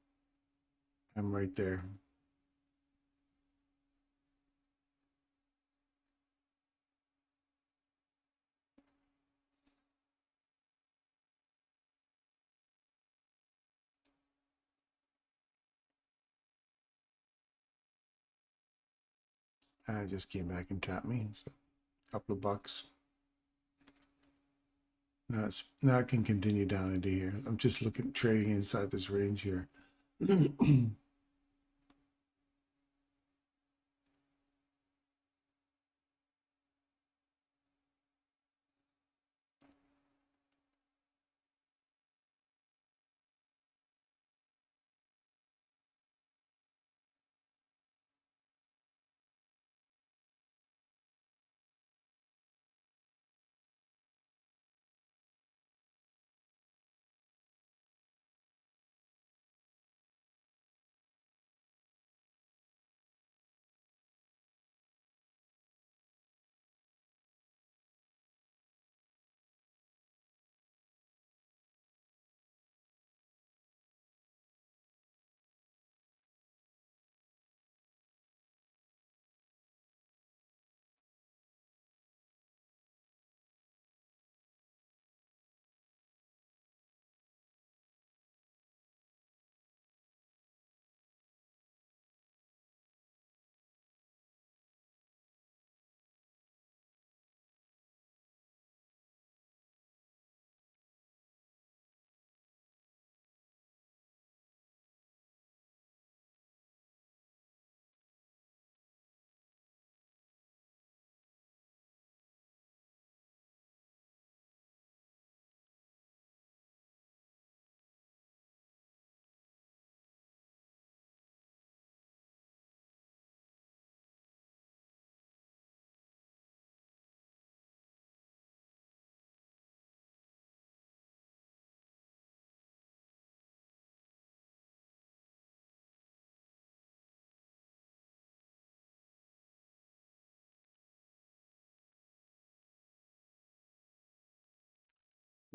I'm right there. And it just came back and tapped me. So a couple of bucks. Now it can continue down into here. I'm just looking trading inside this range here.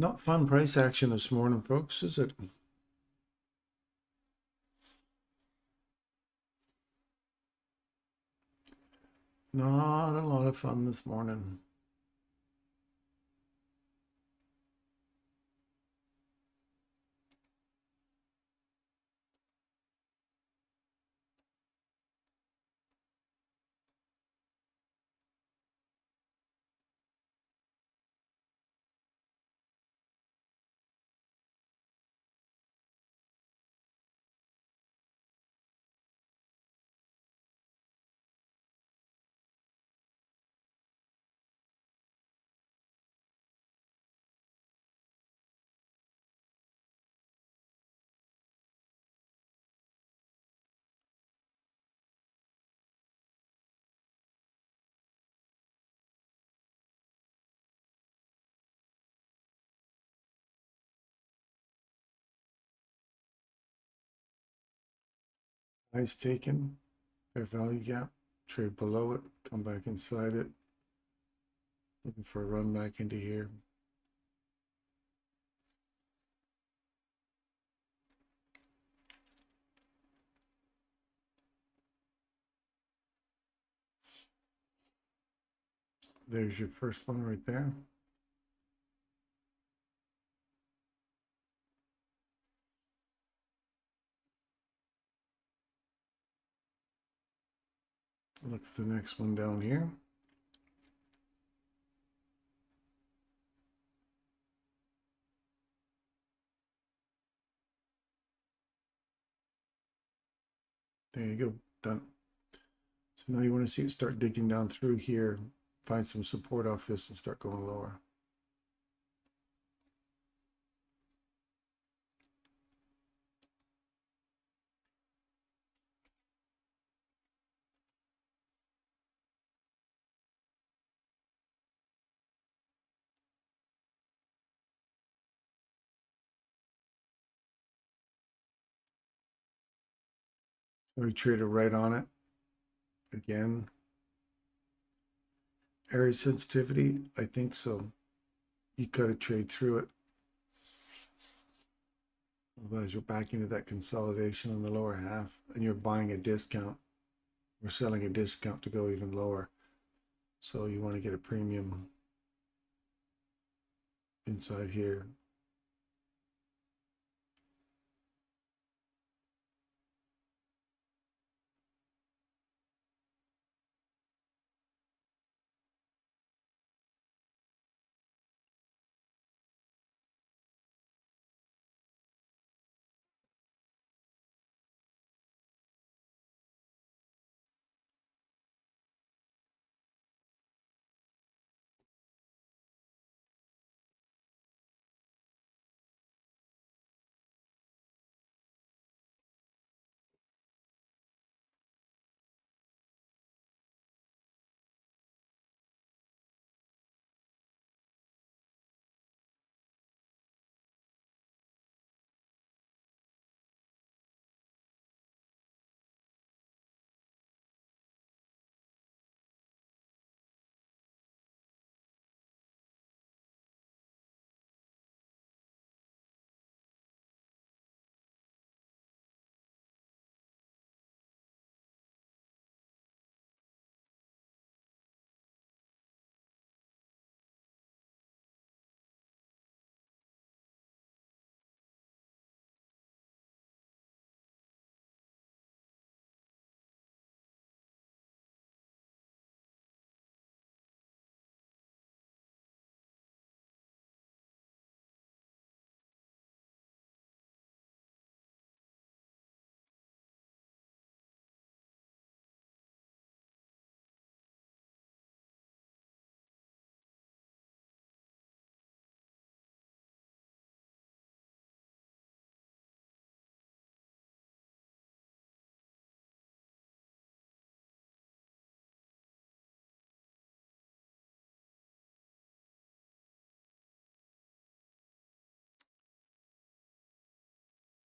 Not fun price action this morning, folks, is it? Not a lot of fun this morning. Price taken, fair value gap, trade below it, come back inside it. Looking for a run back into here. There's your first one right there. Look for the next one down here. There you go, done. So now you want to see it start digging down through here, find some support off this and start going lower. So we traded right on it again. Area sensitivity, I think so. You got to trade through it. Otherwise, we're back into that consolidation on the lower half, and you're buying a discount. We're selling a discount to go even lower. So you want to get a premium inside here.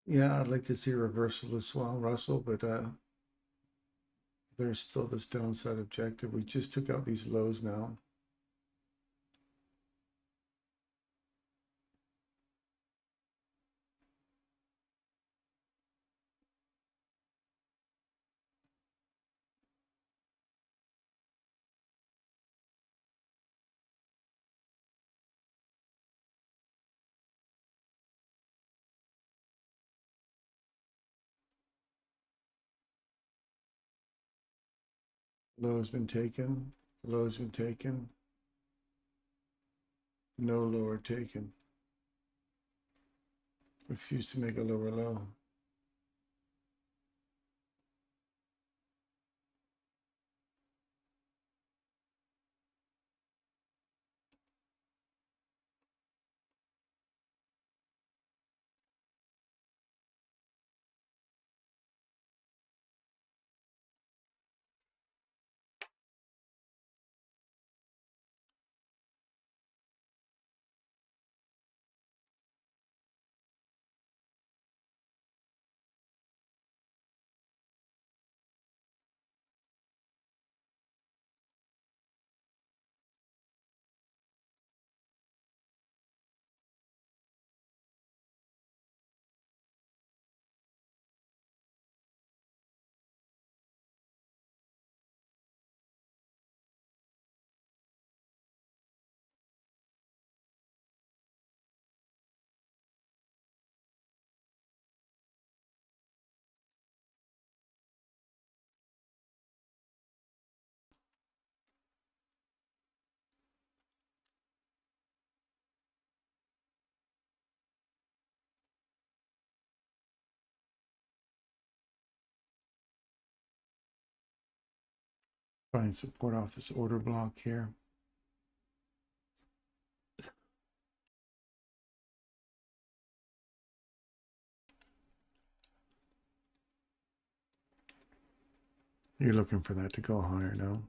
Yeah, I'd like to see a reversal as well, Russell, but there's still this downside objective. We just took out these lows now. Low has been taken. Low has been taken. No lower taken. Refuse to make a lower low. Try and support off this order block here. You're looking for that to go higher now.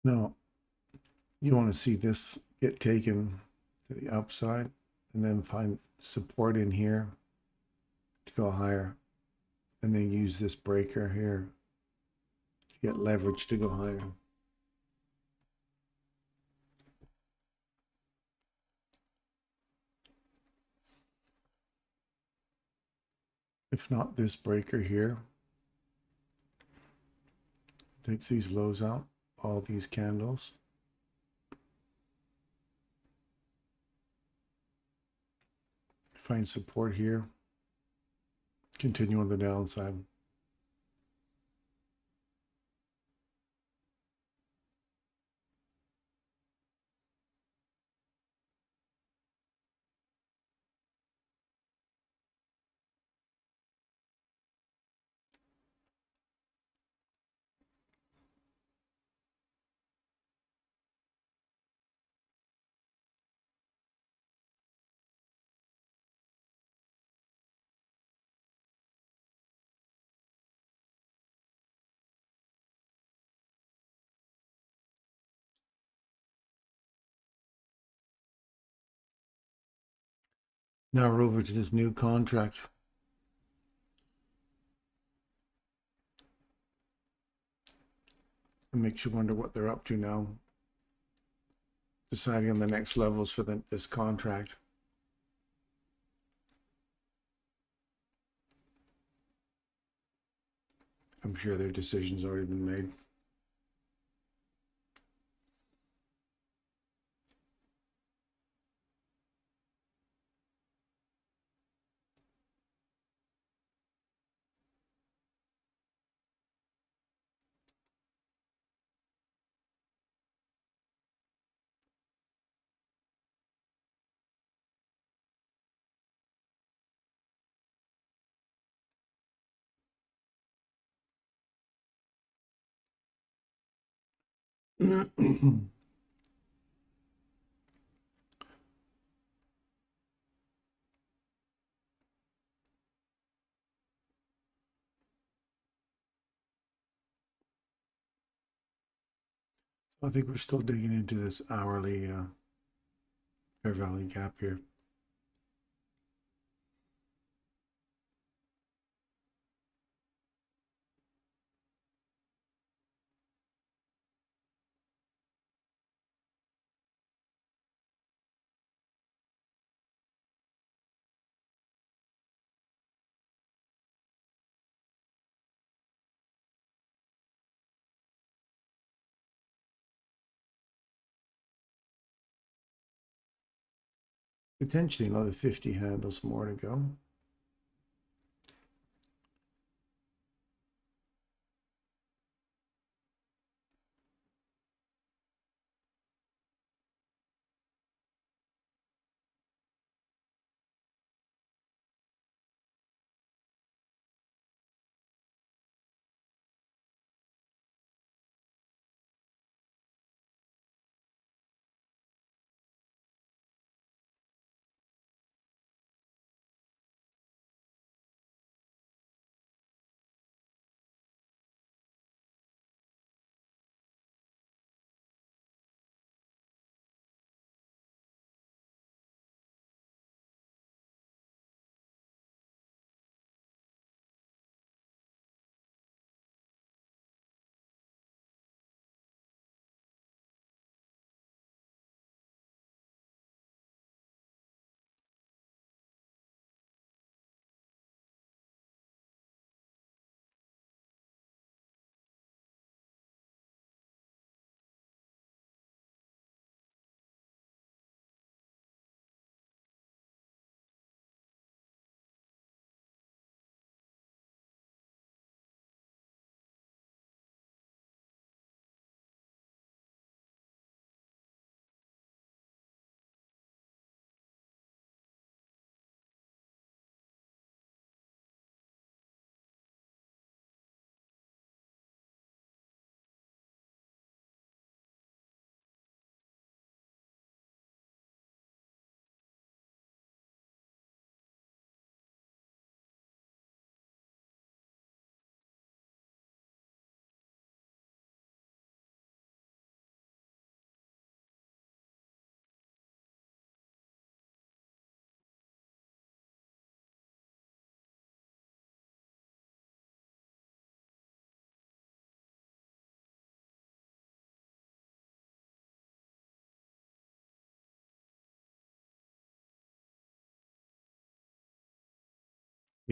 Now, you want to see this get taken to the upside and then find support in here to go higher, and then use this breaker here to get leverage to go higher. If not, this breaker here takes these lows out, all these candles. Find support here, continue on the downside. Now we're over to this new contract. It makes you wonder what they're up to now, deciding on the next levels for this contract. I'm sure their decision's already been made. I think we're still digging into this hourly fair value gap here. Potentially another 50 handles more to go.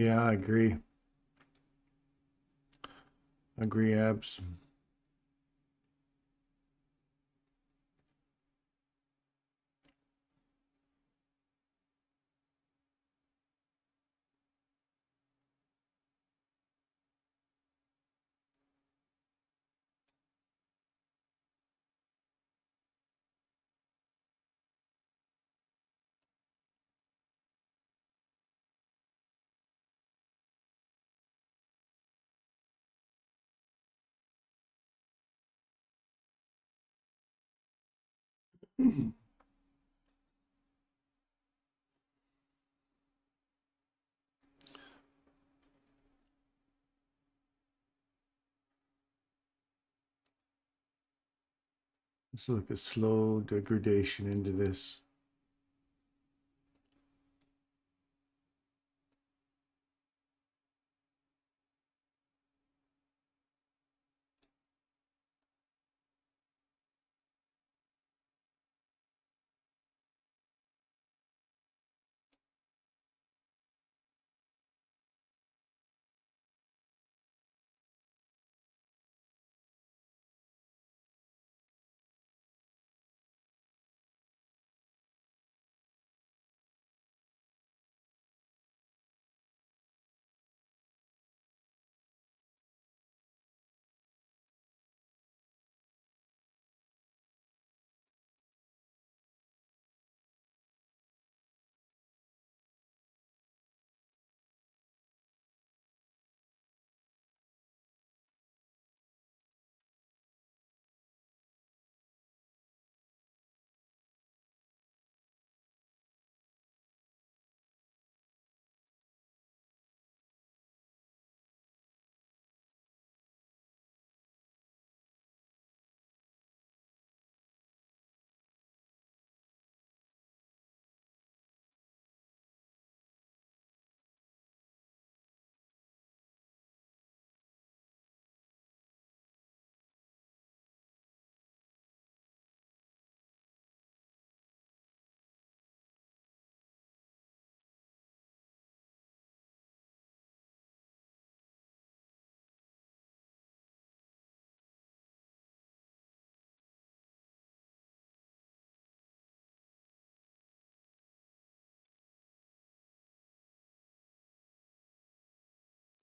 Yeah, I agree. Agree, abs. Let's look at slow degradation into this.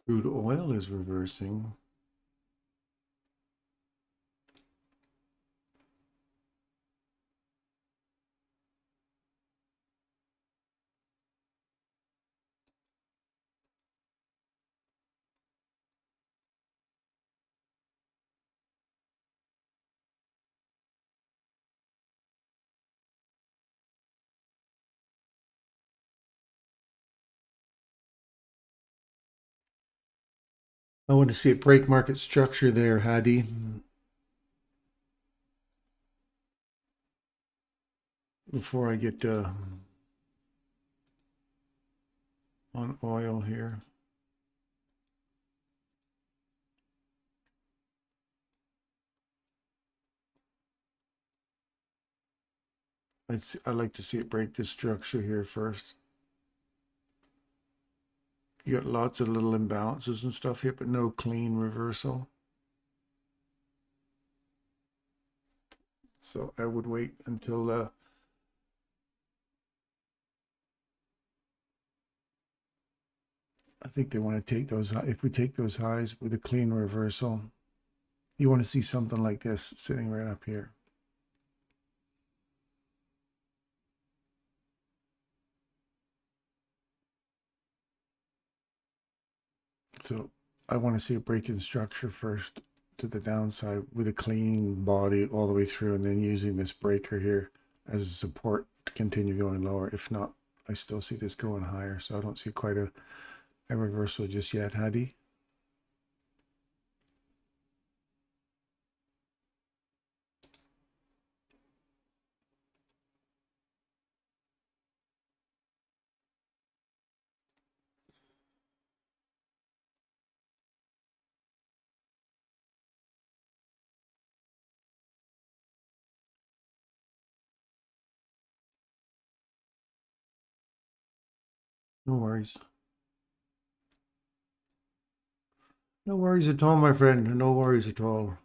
Crude oil is reversing. I want to see it break market structure there, Hadi. Before I get on oil here. I like to see it break this structure here first. You got lots of little imbalances and stuff here, but no clean reversal. So I would wait until I think they want to take those. If we take those highs with a clean reversal, you want to see something like this sitting right up here. So I want to see it breaking structure first to the downside with a clean body all the way through, and then using this breaker here as a support to continue going lower. If not, I still see this going higher. So I don't see quite a reversal just yet, Hadi. No worries. No worries at all, my friend. No worries at all.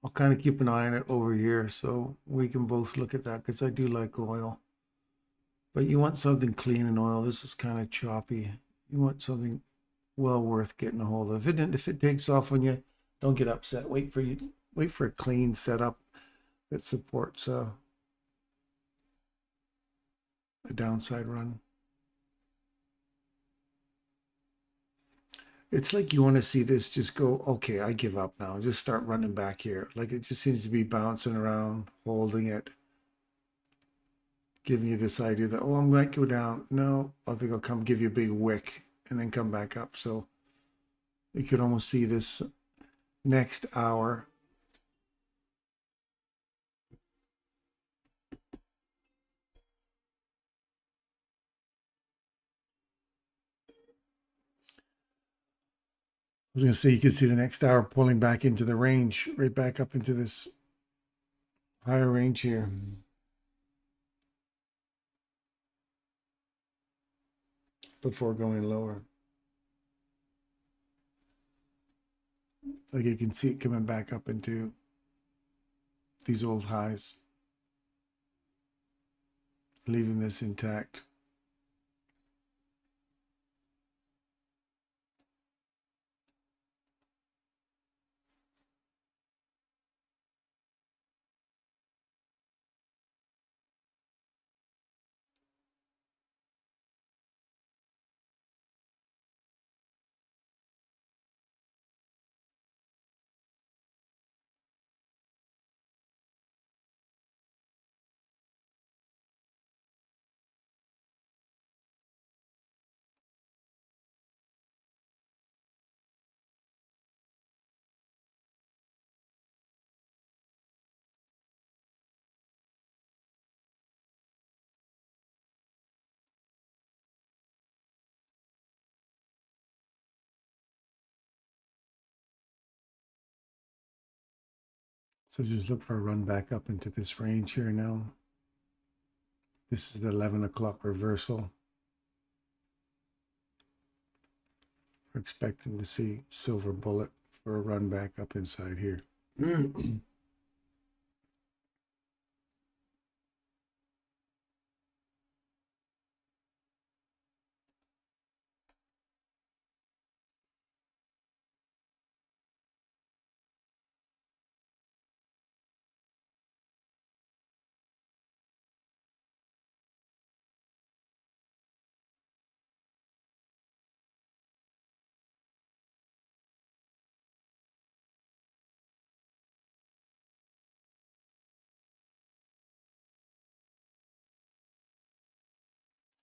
I'll kind of keep an eye on it over here so we can both look at that because I do like oil. But you want something clean in oil. This is kind of choppy. You want something well worth getting a hold of. If it takes off on you, don't get upset. Wait for a clean setup that supports a downside run. It's like you want to see this just go, okay, I give up now. Just start running back here. Like it just seems to be bouncing around, holding it, giving you this idea that, oh, I might go down. No, I think I'll come give you a big wick and then come back up. So you could almost see this next hour. I was going to say you could see the next hour pulling back into the range, right back up into this higher range here. Before going lower. Like you can see it coming back up into these old highs, leaving this intact. So just look for a run back up into this range here now. This is the 11 o'clock reversal. We're expecting to see silver bullet for a run back up inside here.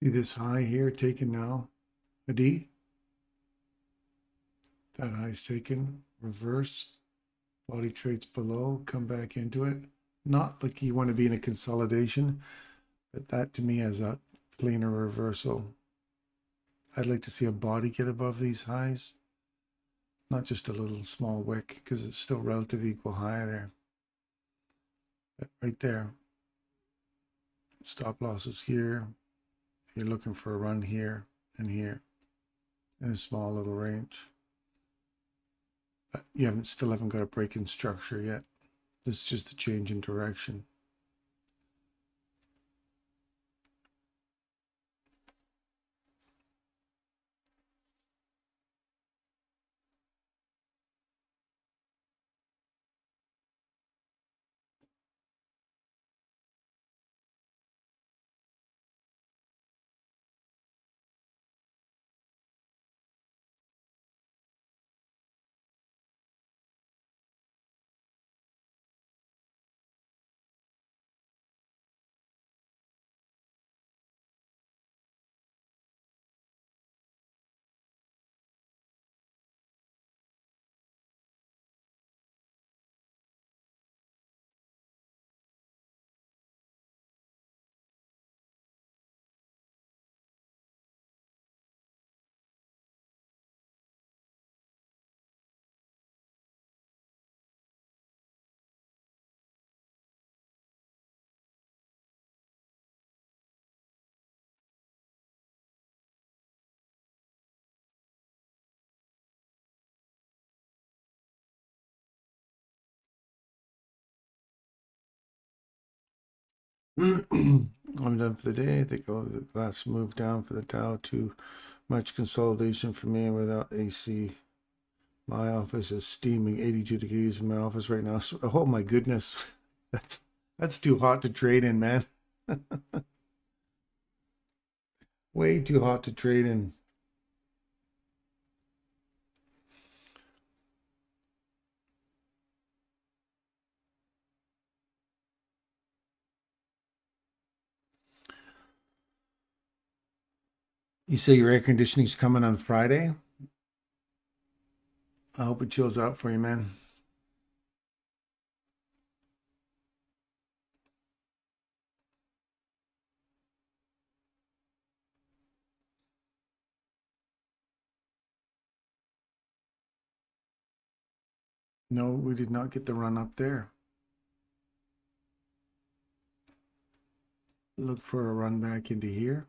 See this high here taken now, a D. That high's taken, reverse, body trades below, come back into it. Not like you want to be in a consolidation, but that to me is a cleaner reversal. I'd like to see a body get above these highs, not just a little small wick because it's still relative equal high there. But right there, stop losses here. You're looking for a run here and here in a small little range. But you still haven't got a break in structure yet. This is just a change in direction. I'm done for the day. I think the last move down for the Dow. Too much consolidation for me without AC. My office is steaming 82 degrees in my office right now. So, oh my goodness. That's too hot to trade in, man. Way too hot to trade in. You say your air conditioning's coming on Friday? I hope it chills out for you, man. No, we did not get the run up there. Look for a run back into here.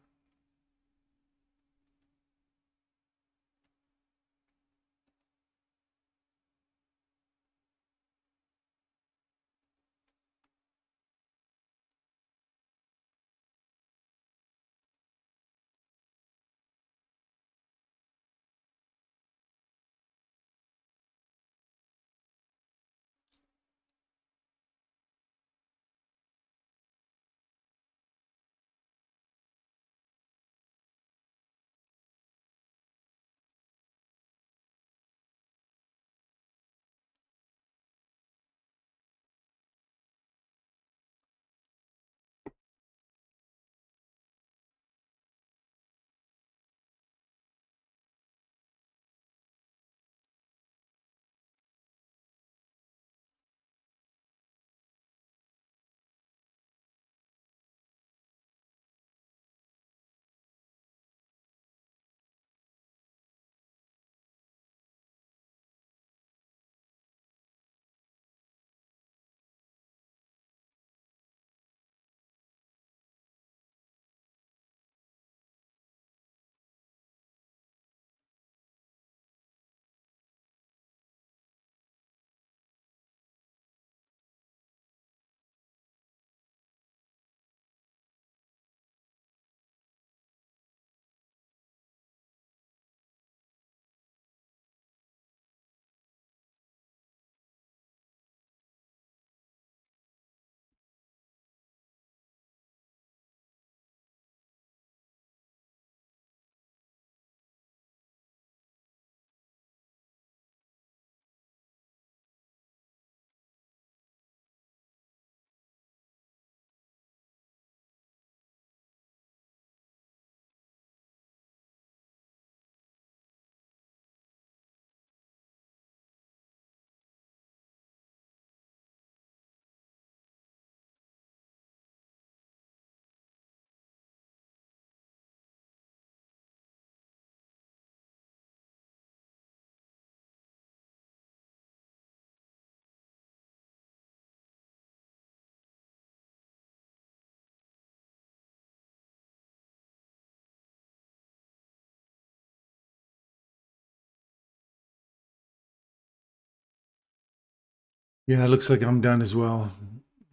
Yeah, it looks like I'm done as well.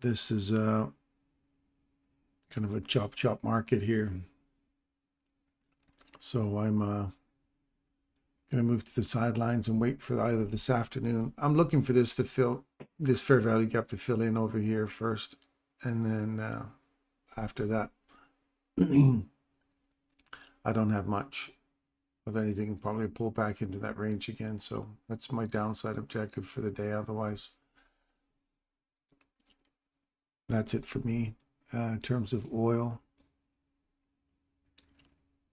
This is kind of a chop market here. So I'm going to move to the sidelines and wait for either this afternoon. I'm looking for this to fill, this fair value gap to fill in over here first. And then after that, I don't have much of anything. Probably pull back into that range again. So that's my downside objective for the day. Otherwise, that's it for me. In terms of oil,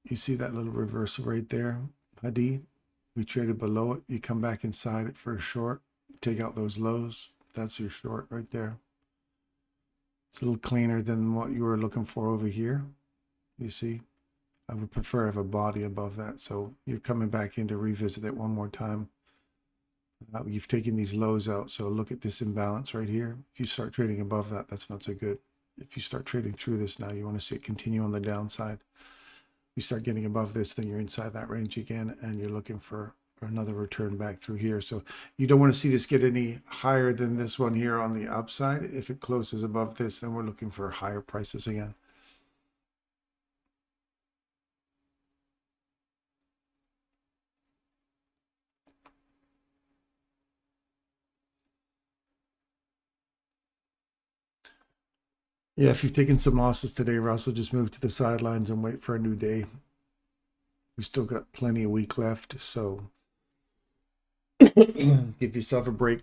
you see that little reversal right there, Hadi? We traded below it. You come back inside it for a short, take out those lows. That's your short right there. It's a little cleaner than what you were looking for over here. You see, I would prefer to have a body above that. So you're coming back in to revisit it one more time. You've taken these lows out. So look at this imbalance right here. If you start trading above that, that's not so good. If you start trading through this now, you want to see it continue on the downside. You start getting above this, then you're inside that range again, and you're looking for or another return back through here. So you don't want to see this get any higher than this one here on the upside. If it closes above this, then we're looking for higher prices again. Yeah, if you've taken some losses today, Russell, just move to the sidelines and wait for a new day. We still got plenty of week left, so give yourself a break.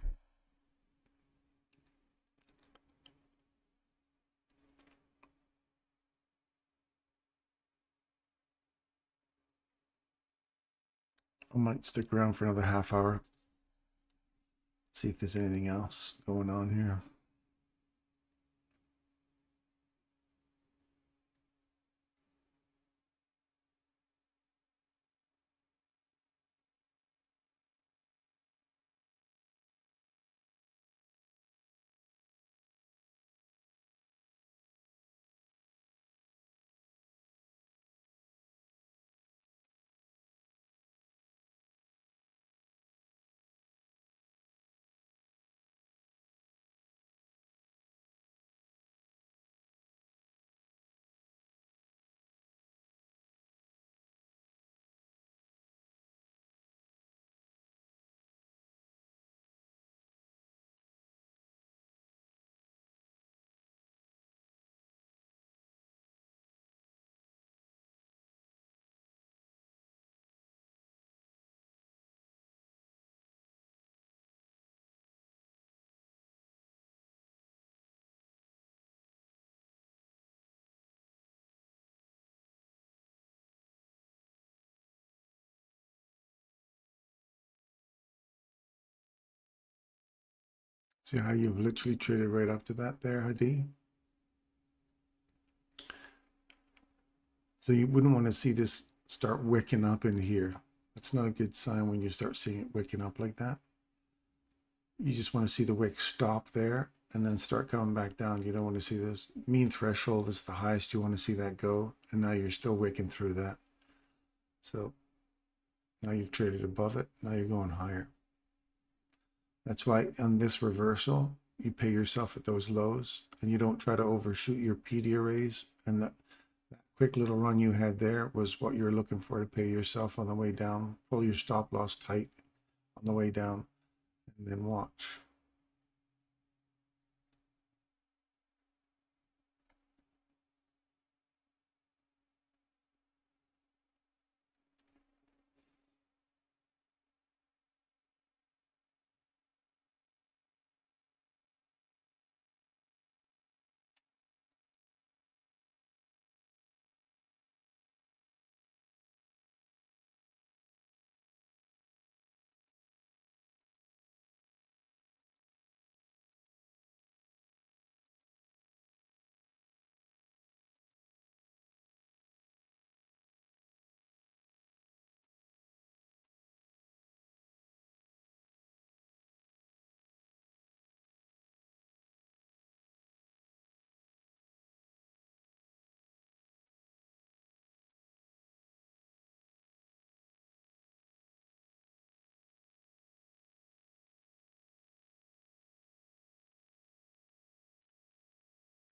I might stick around for another half hour. See if there's anything else going on here. See how you've literally traded right up to that there, Hadi? So you wouldn't want to see this start wicking up in here. That's not a good sign when you start seeing it wicking up like that. You just want to see the wick stop there and then start coming back down. You don't want to see this mean threshold is the highest you want to see that go. And now you're still wicking through that. So now you've traded above it. Now you're going higher. That's why on this reversal, you pay yourself at those lows and you don't try to overshoot your PD arrays. And that quick little run you had there was what you're looking for to pay yourself on the way down. Pull your stop loss tight on the way down and then watch.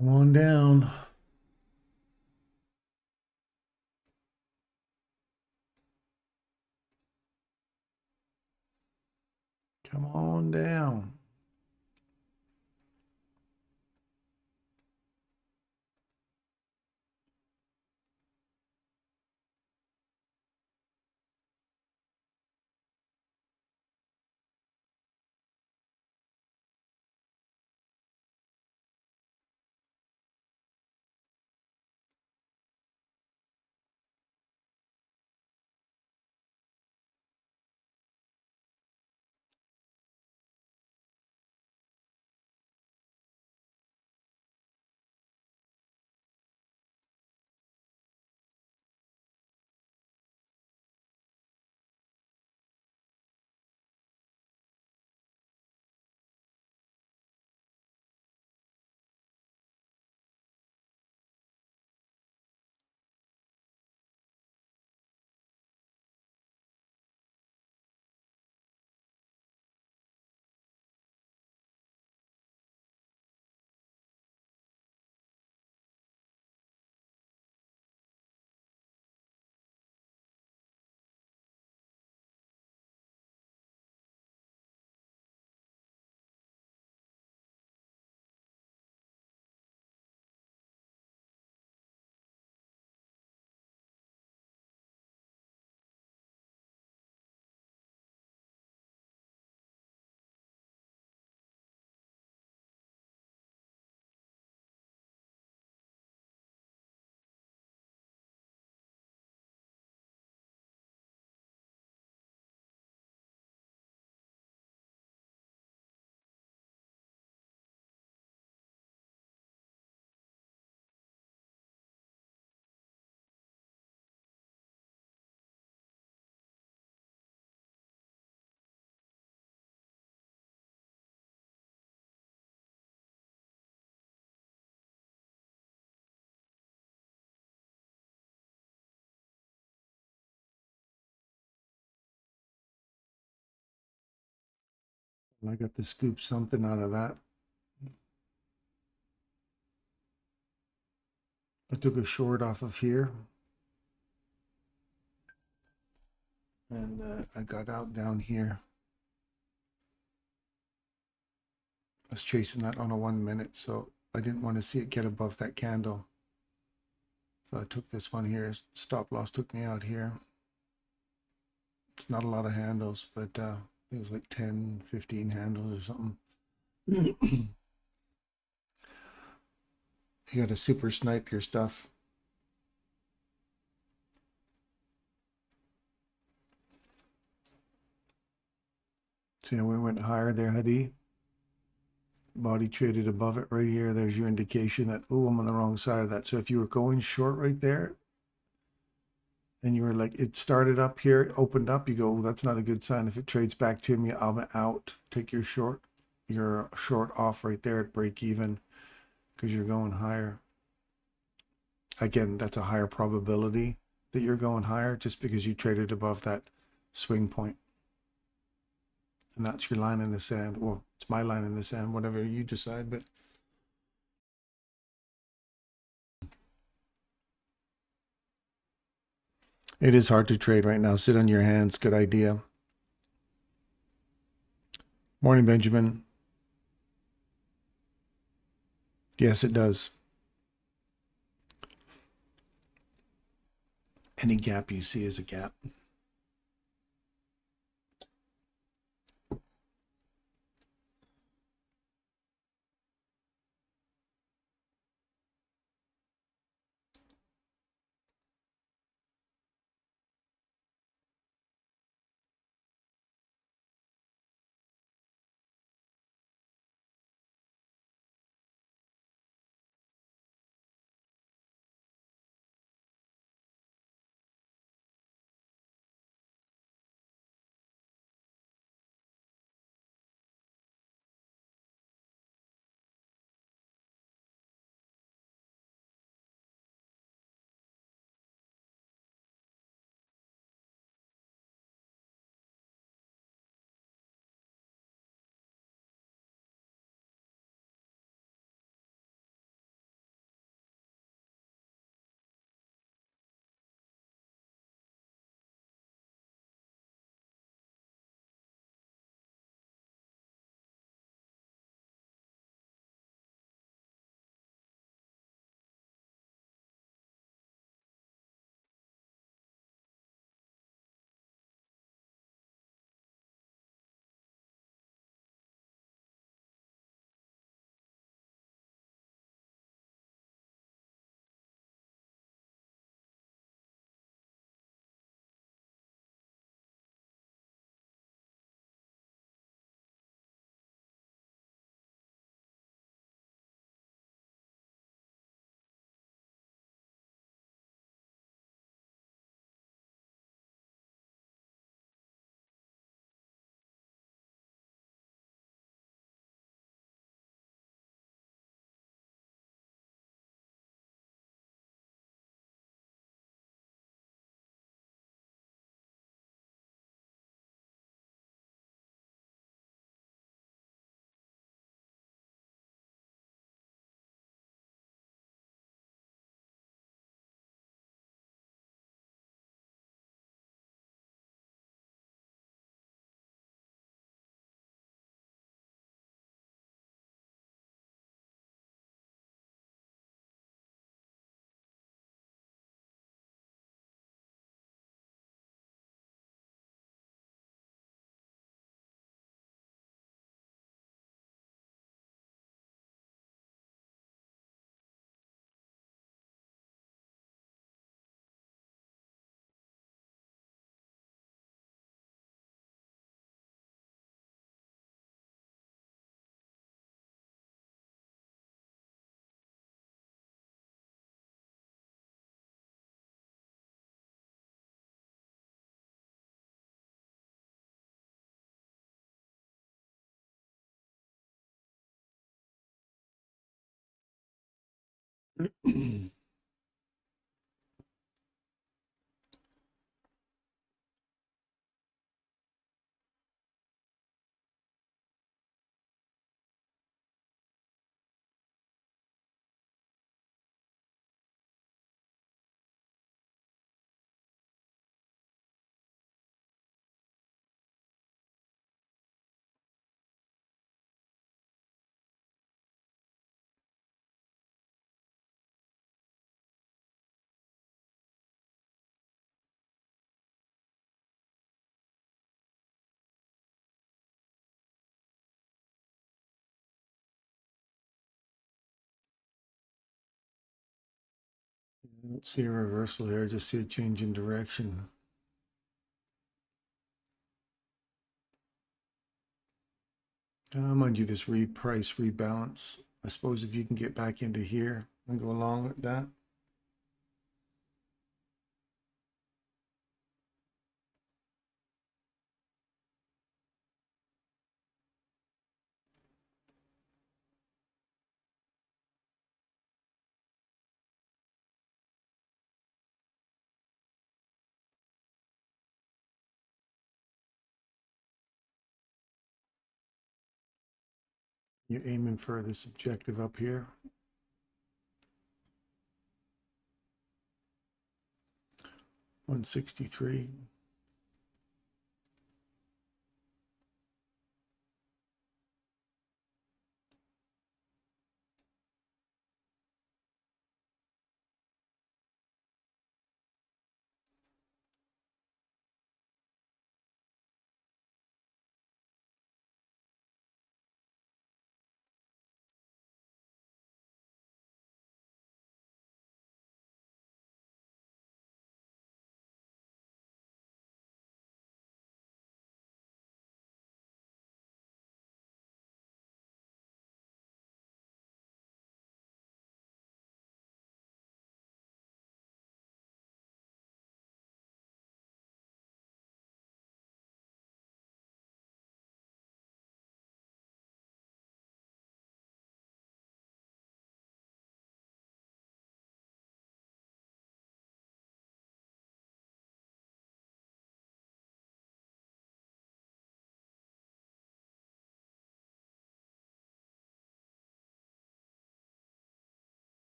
Come on down. Come on down. I got to scoop something out of that. I took a short off of here. And I got out down here. I was chasing that on a 1 minute, so I didn't want to see it get above that candle. So I took this one here. Stop loss took me out here. It's not a lot of handles, but it was like 10, 15 handles or something. You got to super snipe your stuff. See how we went higher there, Hadi? Body traded above it right here. There's your indication that, oh, I'm on the wrong side of that. So if you were going short right there, and you were like, it started up here, opened up, you go, oh, that's not a good sign. If it trades back to me, I'm out. Take your short off right there at break even because you're going higher. Again, that's a higher probability that you're going higher just because you traded above that swing point. And that's your line in the sand. Well, it's my line in the sand, whatever you decide, but it is hard to trade right now. Sit on your hands. Good idea. Morning, Benjamin. Yes, it does. Any gap you see is a gap. I don't see a reversal here. I just see a change in direction. Mind you, this reprice, rebalance. I suppose if you can get back into here and go along with that. You're aiming for this objective up here. 163.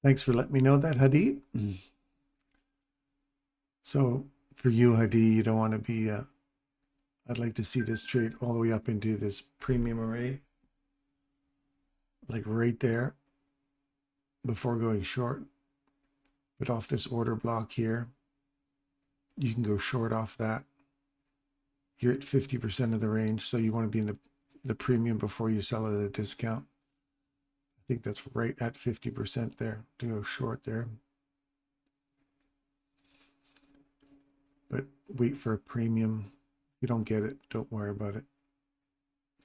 Thanks for letting me know that, Hadi. So for you, Hadi, you don't want to be, I'd like to see this trade all the way up into this premium array, like right there before going short. But off this order block here, you can go short off that. You're at 50% of the range, so you want to be in the premium before you sell it at a discount. I think that's right at 50% there to go short there. But wait for a premium. If you don't get it, don't worry about it.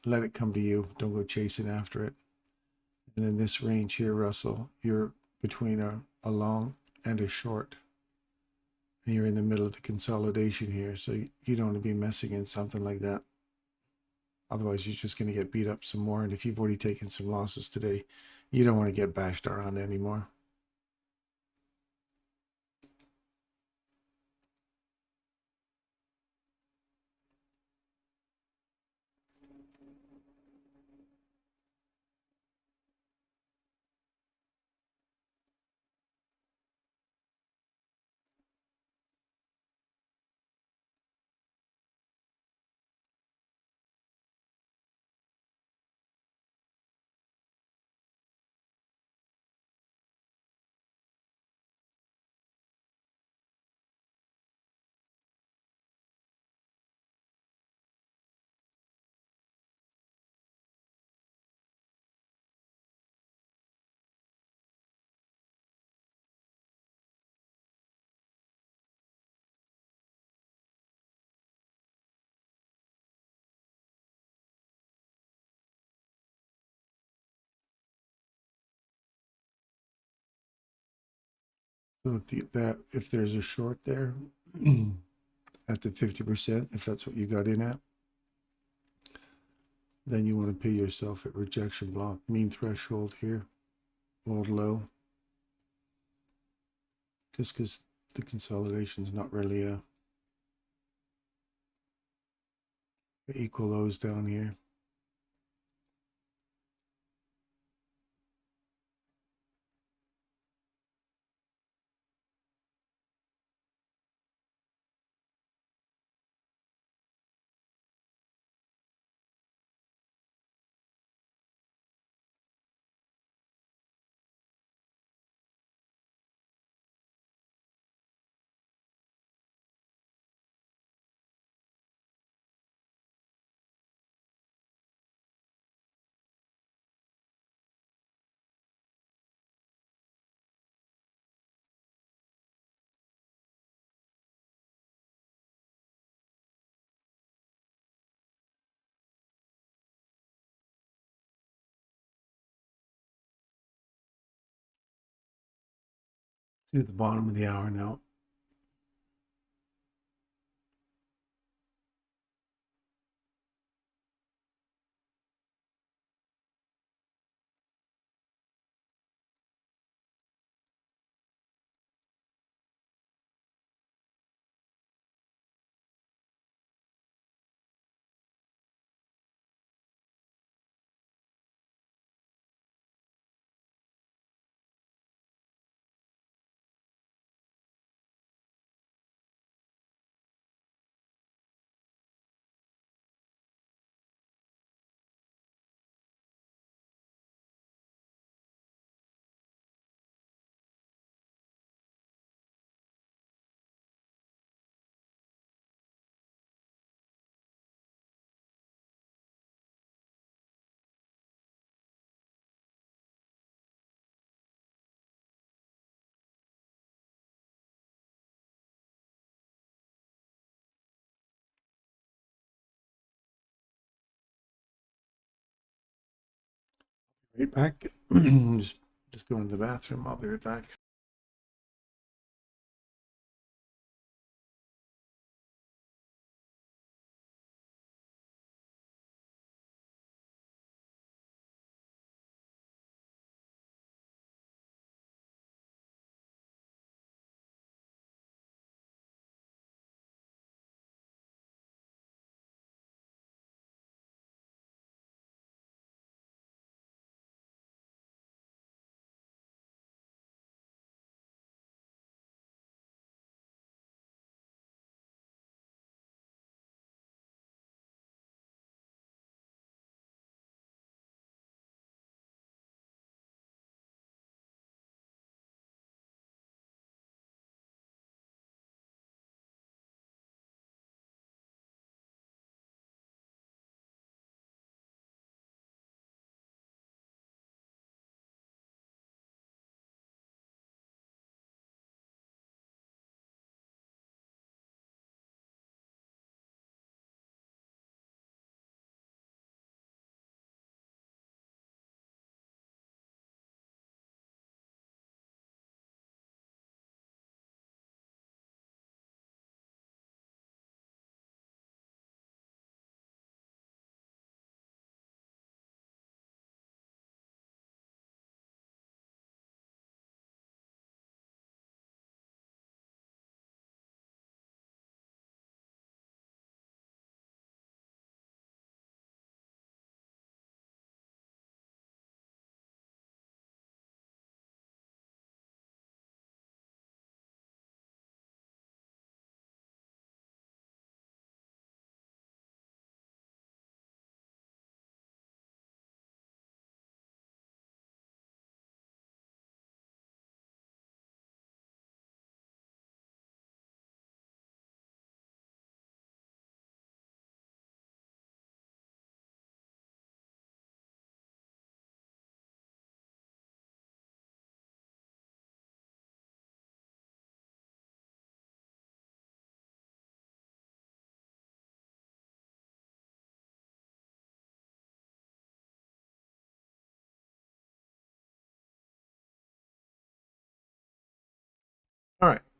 Let it come to you. Don't go chasing after it. And in this range here, Russell, you're between a long and a short. And you're in the middle of the consolidation here, so you don't want to be messing in something like that. Otherwise, you're just going to get beat up some more. And if you've already taken some losses today, you don't want to get bashed around anymore. So if there's a short there at the 50%, if that's what you got in at, then you want to pay yourself at rejection block, mean threshold here, old low. Just because the consolidation is not really equal lows down here. To the bottom of the hour now. Right back. just going to the bathroom. I'll be right back.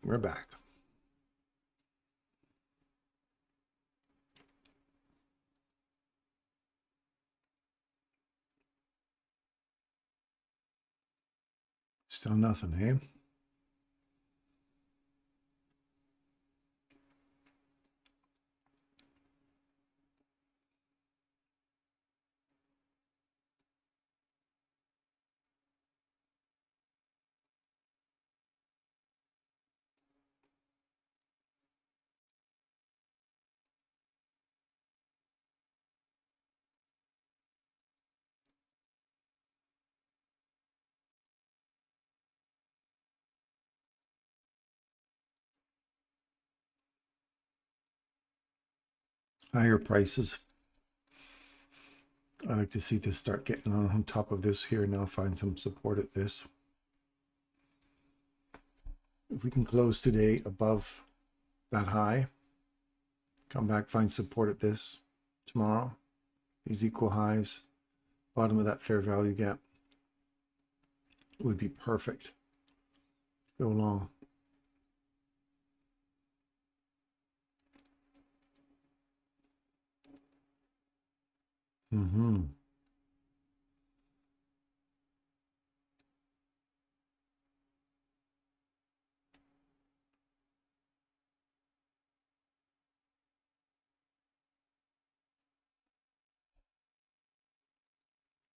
We're back. Still nothing, eh? Higher prices. I like to see this start getting on top of this here now, find some support at this. If we can close today above that high, come back, find support at this tomorrow, these equal highs, bottom of that fair value gap would be perfect. Go long.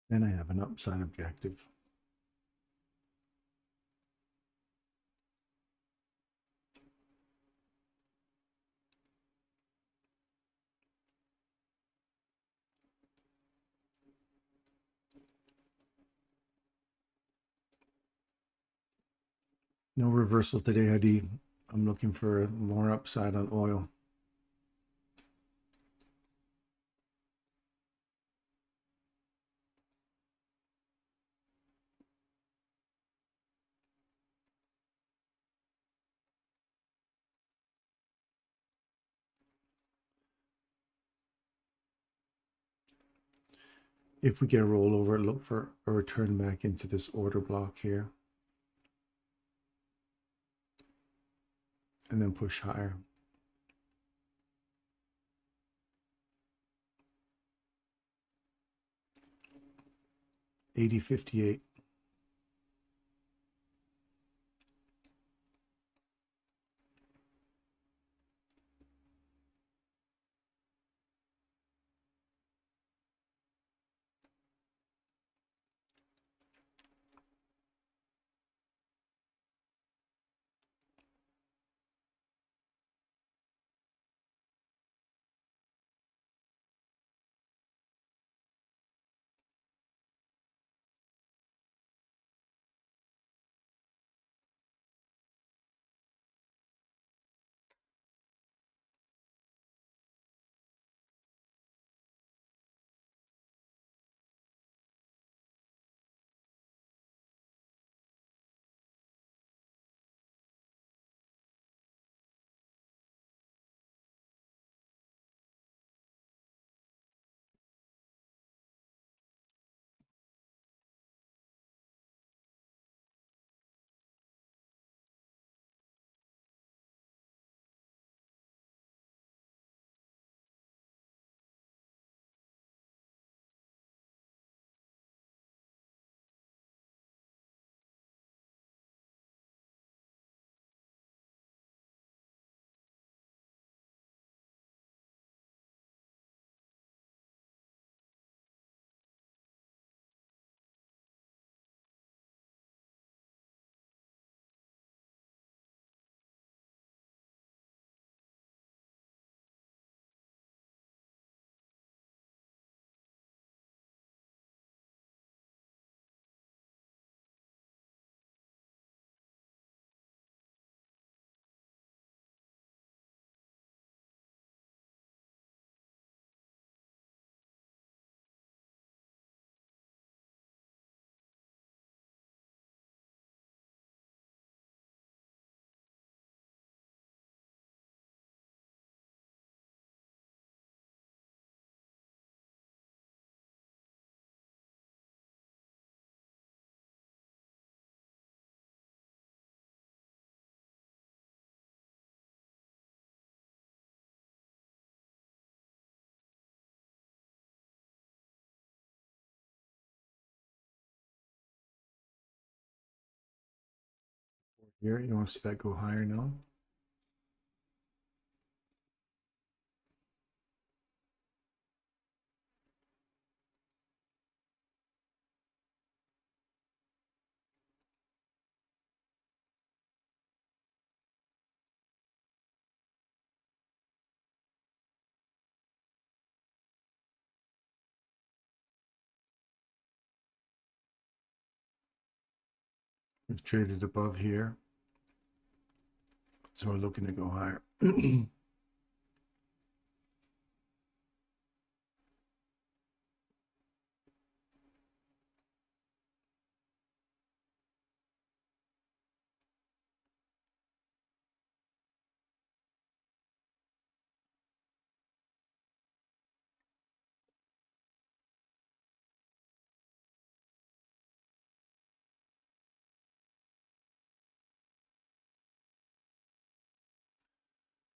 And I have an upside objective. No reversal today, ID. I'm looking for more upside on oil. If we get a rollover, look for a return back into this order block here. And then push higher. 80.58. Here, you want to see that go higher now? We've traded above here, so we're looking to go higher.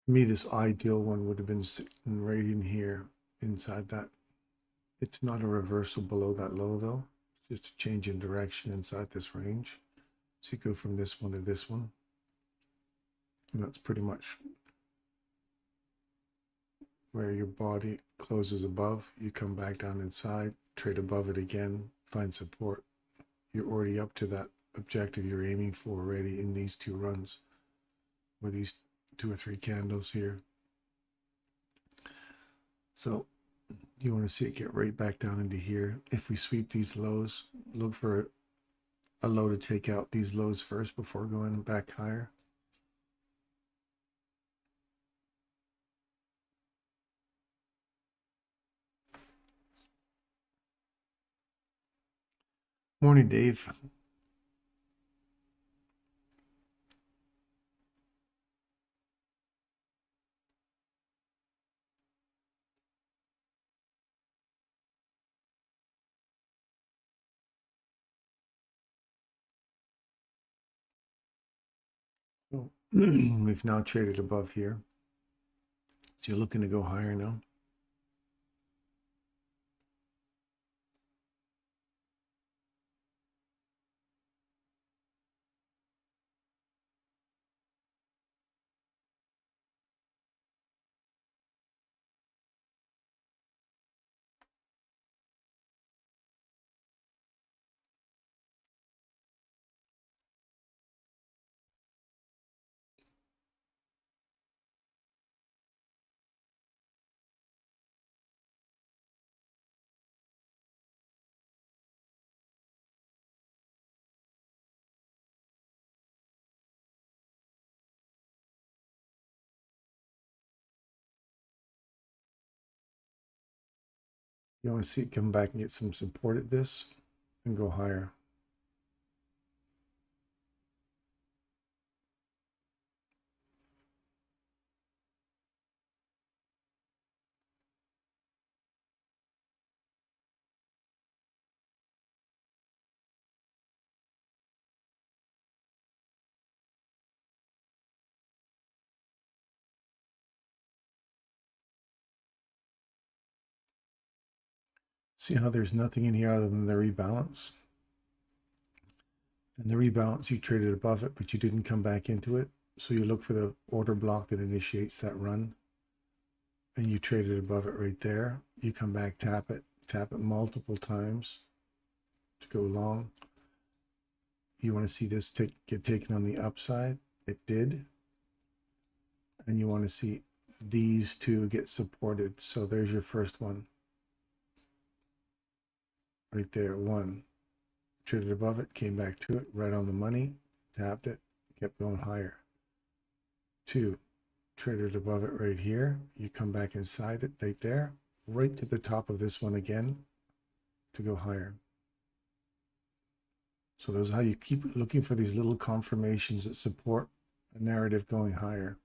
To me, this ideal one would have been sitting right in here inside that. It's not a reversal below that low though. It's just a change in direction inside this range. So you go from this one to this one. And that's pretty much where your body closes above. You come back down inside, trade above it again, find support. You're already up to that objective you're aiming for already in these two runs, or these 2 or 3 candles here. So you want to see it get right back down into here. If we sweep these lows, look for a low to take out these lows first before going back higher. Morning, Dave. So we've now traded above here. So you're looking to go higher now. You want to see it come back and get some support at this and go higher. See how there's nothing in here other than the rebalance? And the rebalance, you traded above it, but you didn't come back into it. So you look for the order block that initiates that run. And you traded above it right there. You come back, tap it multiple times to go long. You want to see this get taken on the upside. It did. And you want to see these two get supported. So there's your first one. Right there, one. Traded above it, came back to it, right on the money, tapped it, kept going higher. 2, traded above it right here. You come back inside it right there, right to the top of this one again to go higher. So those are how you keep looking for these little confirmations that support a narrative going higher.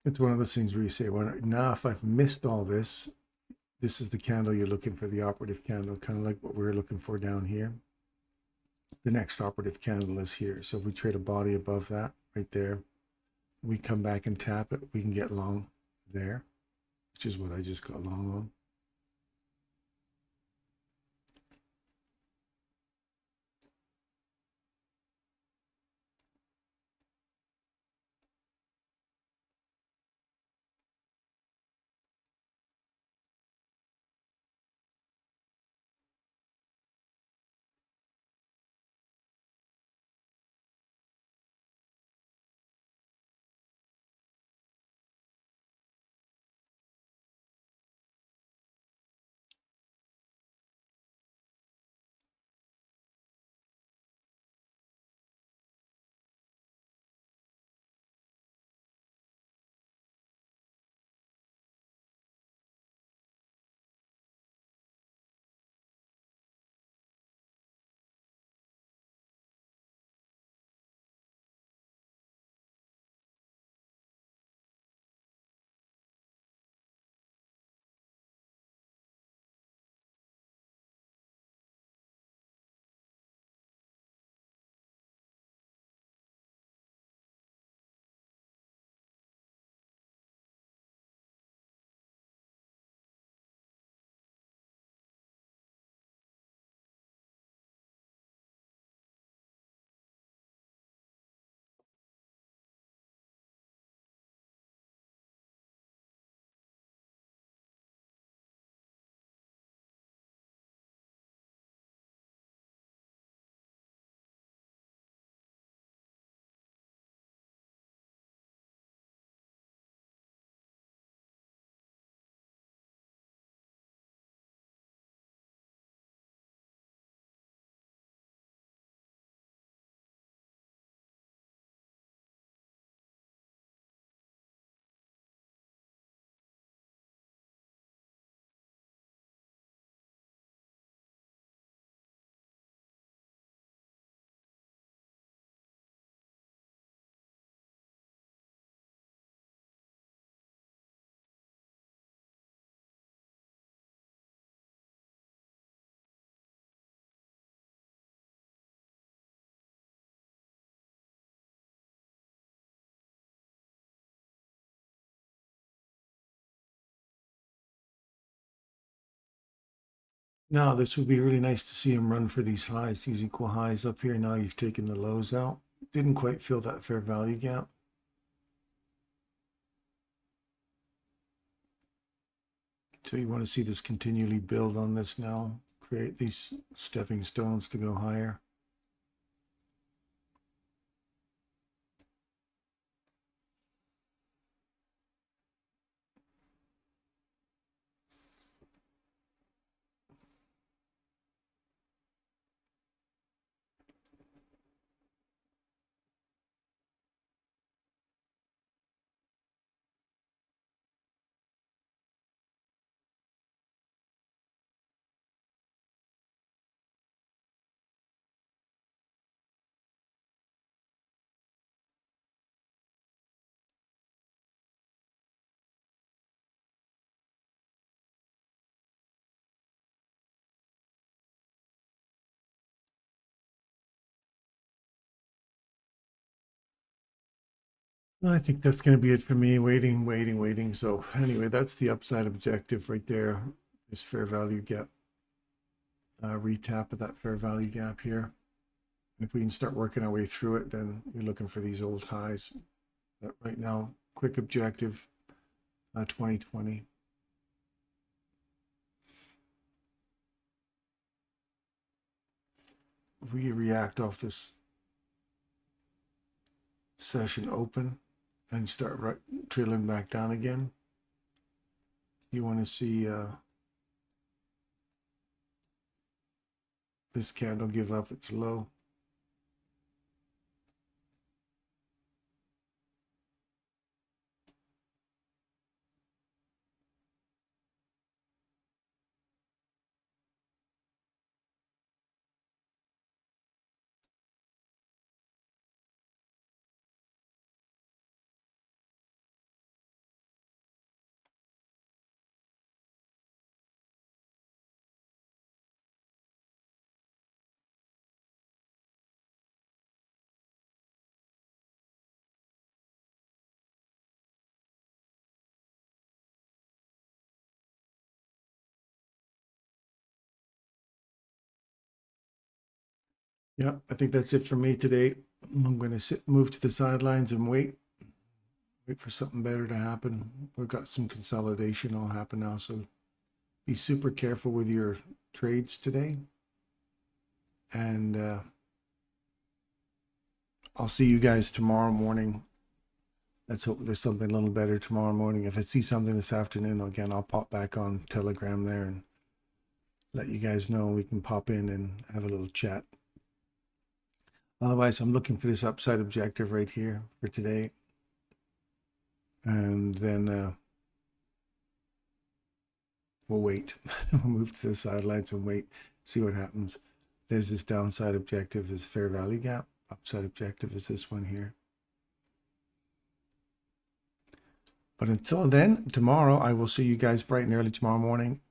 It's one of those things where you say, well, now if I've missed all this, this is the candle you're looking for, the operative candle, kind of like what we're looking for down here. The next operative candle is here. So if we trade a body above that right there, we come back and tap it, we can get long there, which is what I just got long on. Now, this would be really nice to see him run for these highs, these equal highs up here. Now you've taken the lows out. Didn't quite fill that fair value gap. So you want to see this continually build on this now, create these stepping stones to go higher. I think that's going to be it for me. Waiting, waiting, waiting. So anyway, that's the upside objective right there. This fair value gap, retap of that fair value gap here. And if we can start working our way through it, then you're looking for these old highs. But right now, quick objective, 2020. If we react off this session open and start trailing back down again, you want to see this candle give up its low. Yeah, I think that's it for me today. I'm going to move to the sidelines and wait for something better to happen. We've got some consolidation all happen now, so be super careful with your trades today. And I'll see you guys tomorrow morning. Let's hope there's something a little better tomorrow morning. If I see something this afternoon, again, I'll pop back on Telegram there and let you guys know. We can pop in and have a little chat. Otherwise, I'm looking for this upside objective right here for today. And then we'll wait. We'll move to the sidelines and wait, see what happens. There's this downside objective, this fair value gap. Upside objective is this one here. But until then, tomorrow, I will see you guys bright and early tomorrow morning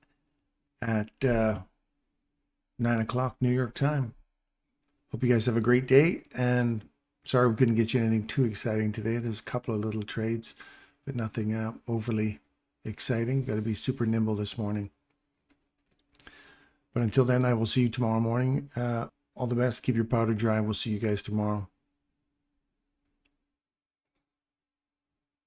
at 9 o'clock New York time. Hope you guys have a great day. And sorry we couldn't get you anything too exciting today. There's a couple of little trades, but nothing overly exciting. Got to be super nimble this morning. But until then, I will see you tomorrow morning. All the best. Keep your powder dry. We'll see you guys tomorrow.